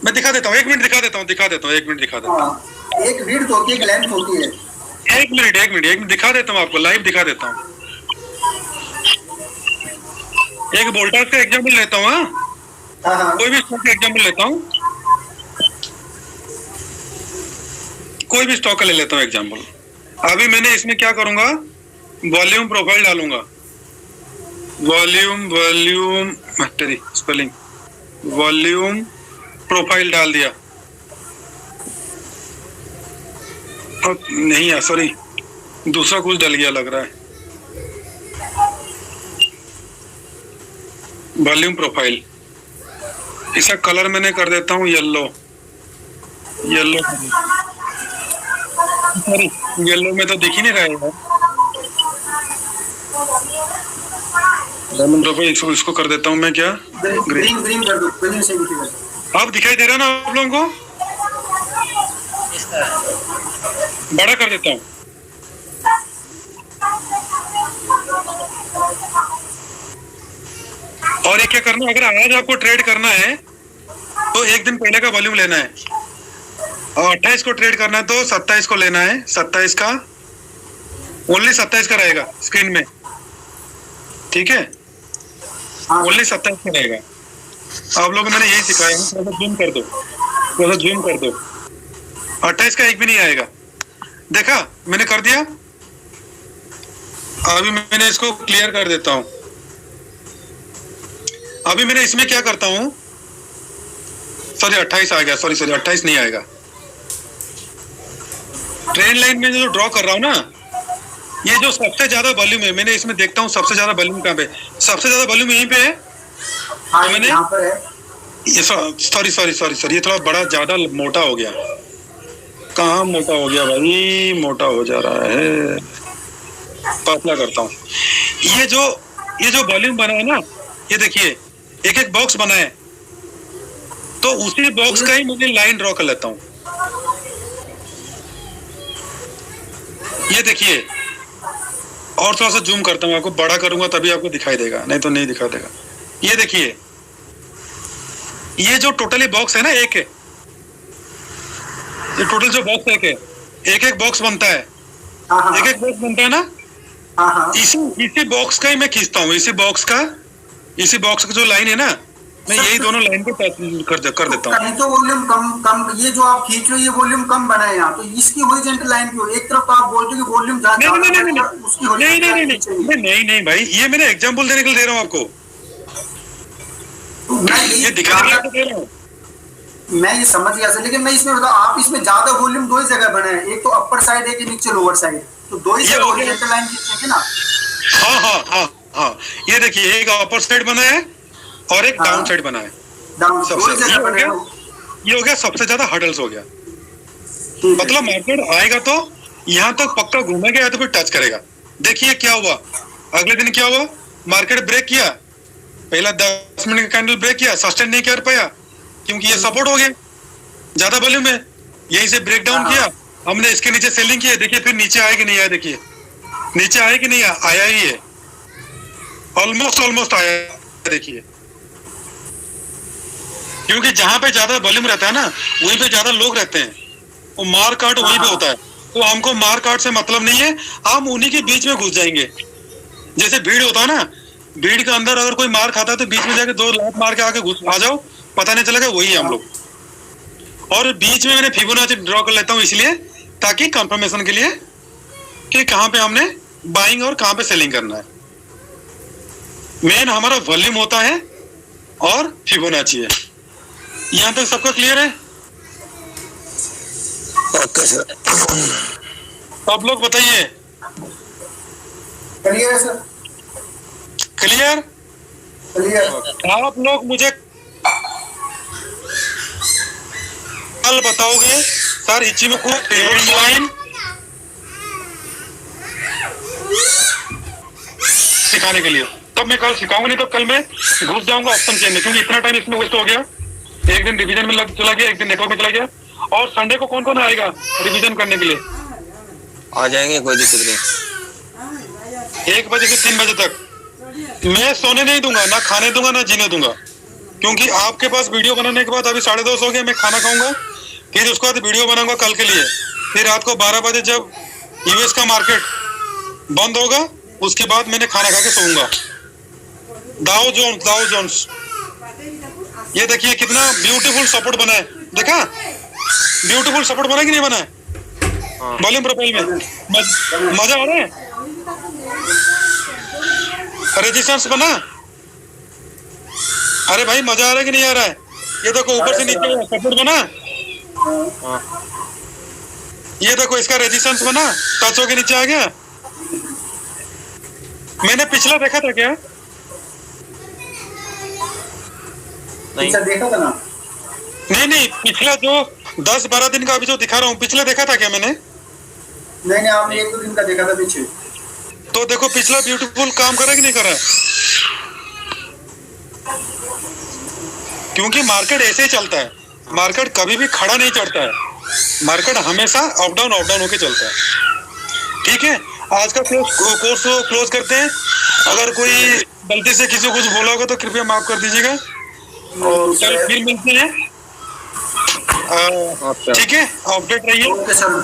मैं दिखा देता हूँ, 1 मिनट दिखा देता हूँ, 1 मिनट दिखा देता हूँ।
एक विड्थ होती है, एक लेंथ होती है।
1 मिनट दिखा देता हूँ आपको, लाइव दिखा देता हूँ। एक वोल्टास का एग्जाम्पल लेता हूँ। हाँ, कोई भी स्टॉक का एग्जाम्पल लेता हूँ, कोई भी स्टॉक का ले लेता हूँ एग्जाम्पल। अभी मैंने इसमें क्या करूंगा, वॉल्यूम प्रोफाइल डालूंगा। वॉल्यूम तेरी स्पेलिंग, वॉल्यूम प्रोफाइल डाल दिया। नहीं है, सॉरी, दूसरा कुछ डल गया लग रहा है। वॉल्यूम प्रोफाइल इसका कलर मैंने कर देता हूँ येलो। येलो सॉरी, येलो में तो दिख ही नहीं रहा है यार। तो इसको कर देता हूँ मैं क्या,
ग्रीन ग्रीन कर दो, ग्रीन से दिखेगा।
अब दिखाई दे रहा है ना आप लोगों को?
इस तरह
बड़ा कर देता हूँ। और ये क्या करना है, अगर आज आपको ट्रेड करना है तो एक दिन पहले का वॉल्यूम लेना है, और 28 को ट्रेड करना है तो 27 को लेना है। 27 का ओनली 27 का रहेगा स्क्रीन में, ठीक है? ओनली 27 का रहेगा। आप लोगों को मैंने यही सिखाया है, थोड़ा सा जूम कर दो, थोड़ा सा जूम कर दो। 28 का एक भी नहीं आएगा। देखा मैंने कर दिया। अभी मैंने इसको क्लियर कर देता हूं। अभी मैंने इसमें क्या करता हूं, सॉरी 28 आ गया, सॉरी 28 नहीं आएगा। ट्रेन लाइन में जो ड्रॉ कर रहा हूं ना, ये जो सबसे ज्यादा वॉल्यूम है, मैंने इसमें देखता हूं सबसे ज्यादा वॉल्यूम कहां पे, सबसे ज्यादा वॉल्यूम यहीं पे है।
हाँ,
मैंने
यहाँ पर है।
ये सॉरी ये थोड़ा बड़ा ज्यादा मोटा हो गया। कहाँ मोटा हो गया भाई, मोटा हो जा रहा है, पतला करता हूँ। ये जो वॉल्यूम बना है ना, ये देखिए एक एक बॉक्स बना है, तो उसी बॉक्स का ही मुझे लाइन ड्रॉ कर लेता हूँ। ये देखिए, और थोड़ा सा जूम करता हूँ, आपको बड़ा करूंगा तभी आपको दिखाई देगा, नहीं तो नहीं दिखा देगा। ये देखिए, ये जो टोटली बॉक्स है ना, एक है, ये टोटल जो बॉक्स है, एक एक बॉक्स बनता है,
हाँ,
एक एक बॉक्स बनता है ना,
हाँ,
इसी बॉक्स का ही मैं खींचता हूँ। इसी बॉक्स का जो लाइन है ना, मैं यही दोनों लाइन को कर देता हूँ।
कहीं तो वॉल्यूम कम, ये जो आप खींच रहे हो ये वॉल्यूम कम बना है यहाँ, तो इसकी हॉरिजॉन्टल लाइन क्यों? एक तरफ तो आप बोलते हो कि वॉल्यूम
नहीं भाई, ये मैंने एग्जांपल देने के लिए दे रहा हूँ आपको, ये दिखाने के लिए दे रहा हूँ।
मैं ये समझ गया सर, लेकिन मैं इसमें बताऊँ, आप इसमें ज्यादा वॉल्यूम दो ही जगह बने हैं, एक तो अपर साइड है कि नीचे लोअर साइड, तो दो ही जगह हॉरिजॉन्टल लाइन खींचेंगे ना।
हाँ, ये देखिए एक अपर साइड बना है और एक डाउन साइड बना है। ये हो गया सबसे ज्यादा हर्डल्स हो गया। मतलब मार्केट आएगा तो यहाँ तक पक्का घूमेगा या तो फिर टच करेगा। देखिए क्या हुआ, अगले दिन क्या हुआ, मार्केट ब्रेक किया, पहला 10 मिनट का कैंडल ब्रेक किया, सस्टेन नहीं कर पाया क्योंकि ये सपोर्ट हो गया, ज्यादा वॉल्यूम है, यहीं से ब्रेक डाउन किया, हमने इसके नीचे सेलिंग किया। देखिए फिर नीचे आया कि नहीं आया, देखिए नीचे आया कि नहीं आया ही है, ऑलमोस्ट आया, देखिए। क्योंकि जहां पे ज्यादा वॉल्यूम रहता है ना, वहीं पे ज्यादा लोग रहते हैं, वो मार काट वहीं पे होता है, तो हमको मार काट से मतलब नहीं है, हम उन्हीं के बीच में घुस जाएंगे। जैसे भीड़ होता है ना, भीड़ के अंदर अगर कोई मार खाता है तो बीच में जाके 2 लात मार के आके घुस आ जाओ, पता नहीं चलेगा, वही हम लोग। और बीच में मैंने फिबोनाची ड्रॉ कर लेता हूँ इसलिए, ताकि कंफर्मेशन के लिए कि कहाँ पे हमने बाइंग और कहाँ पे सेलिंग करना है। मेन हमारा वॉल्यूम होता है और फिबोनाची है। यहाँ तक सबका क्लियर है?
Okay sir.
आप लोग बताइए।
क्लियर है सर?
क्लियर? आप लोग मुझे कल बताओगे सर इचिनोकू ट्रेंड लाइन सिखाने के लिए, तब मैं कल सिखाऊंगा, नहीं तो कल मैं घुस जाऊंगा ऑप्शन चेन में, क्योंकि इतना टाइम इसमें वेस्ट हो गया। एक दिन रिवीजन में चला गया, एक दिन नेटवर्क में चला गया। और संडे को कौन कौन आएगा रिवीजन करने के लिए?
आ जाएंगे, कोई दिक्कत नहीं।
1 बजे से 3 बजे तक मैं सोने नहीं दूंगा, ना खाने दूंगा, ना जीने दूंगा, क्योंकि आपके पास वीडियो बनाने के बाद अभी 2:30 हो गया, मैं खाना खाऊंगा, फिर उसके बाद वीडियो बनाऊंगा कल के लिए। फिर रात को 12 बजे जब यूएस का मार्केट बंद होगा, उसके बाद मैंने खाना खा के सोऊंगा। डाउ जोन्स ये देखिए कितना ब्यूटीफुल सपोर्ट बना है, देखा? ब्यूटीफुल सपोर्ट बना कि नहीं बना है? वॉल्यूम प्रोफाइल में मजा आ रहा है? रेजिस्टेंस बना? अरे भाई मजा आ रहा है कि नहीं आ रहा है? ये देखो ऊपर से नीचे सपोर्ट बना, ये देखो इसका रेजिस्टेंस बना, टच होके नीचे आ गया। मैंने पिछला देखा था क्या?
नहीं
पिक्चर देखा था ना?
नहीं नहीं, पिछला जो 10-12 दिन का अभी जो दिखा रहा हूँ, पिछला देखा था क्या मैंने?
नहीं नहीं, आपने 1-2 दिन का देखा था पीछे।
तो देखो पिछला ब्यूटीफुल काम करे कि नहीं कर रहा है? क्योंकि मार्केट ऐसे ही चलता है, मार्केट कभी भी खड़ा नहीं चढ़ता है, मार्केट हमेशा अप डाउन होके चलता है। ठीक है, आज का कोर्स क्लोज करते हैं। अगर कोई गलती से किसी को कुछ बोला होगा तो कृपया माफ कर दीजिएगा, और कल फिर मिलते हैं। ठीक है, अपडेट रहिए।
Okay sir.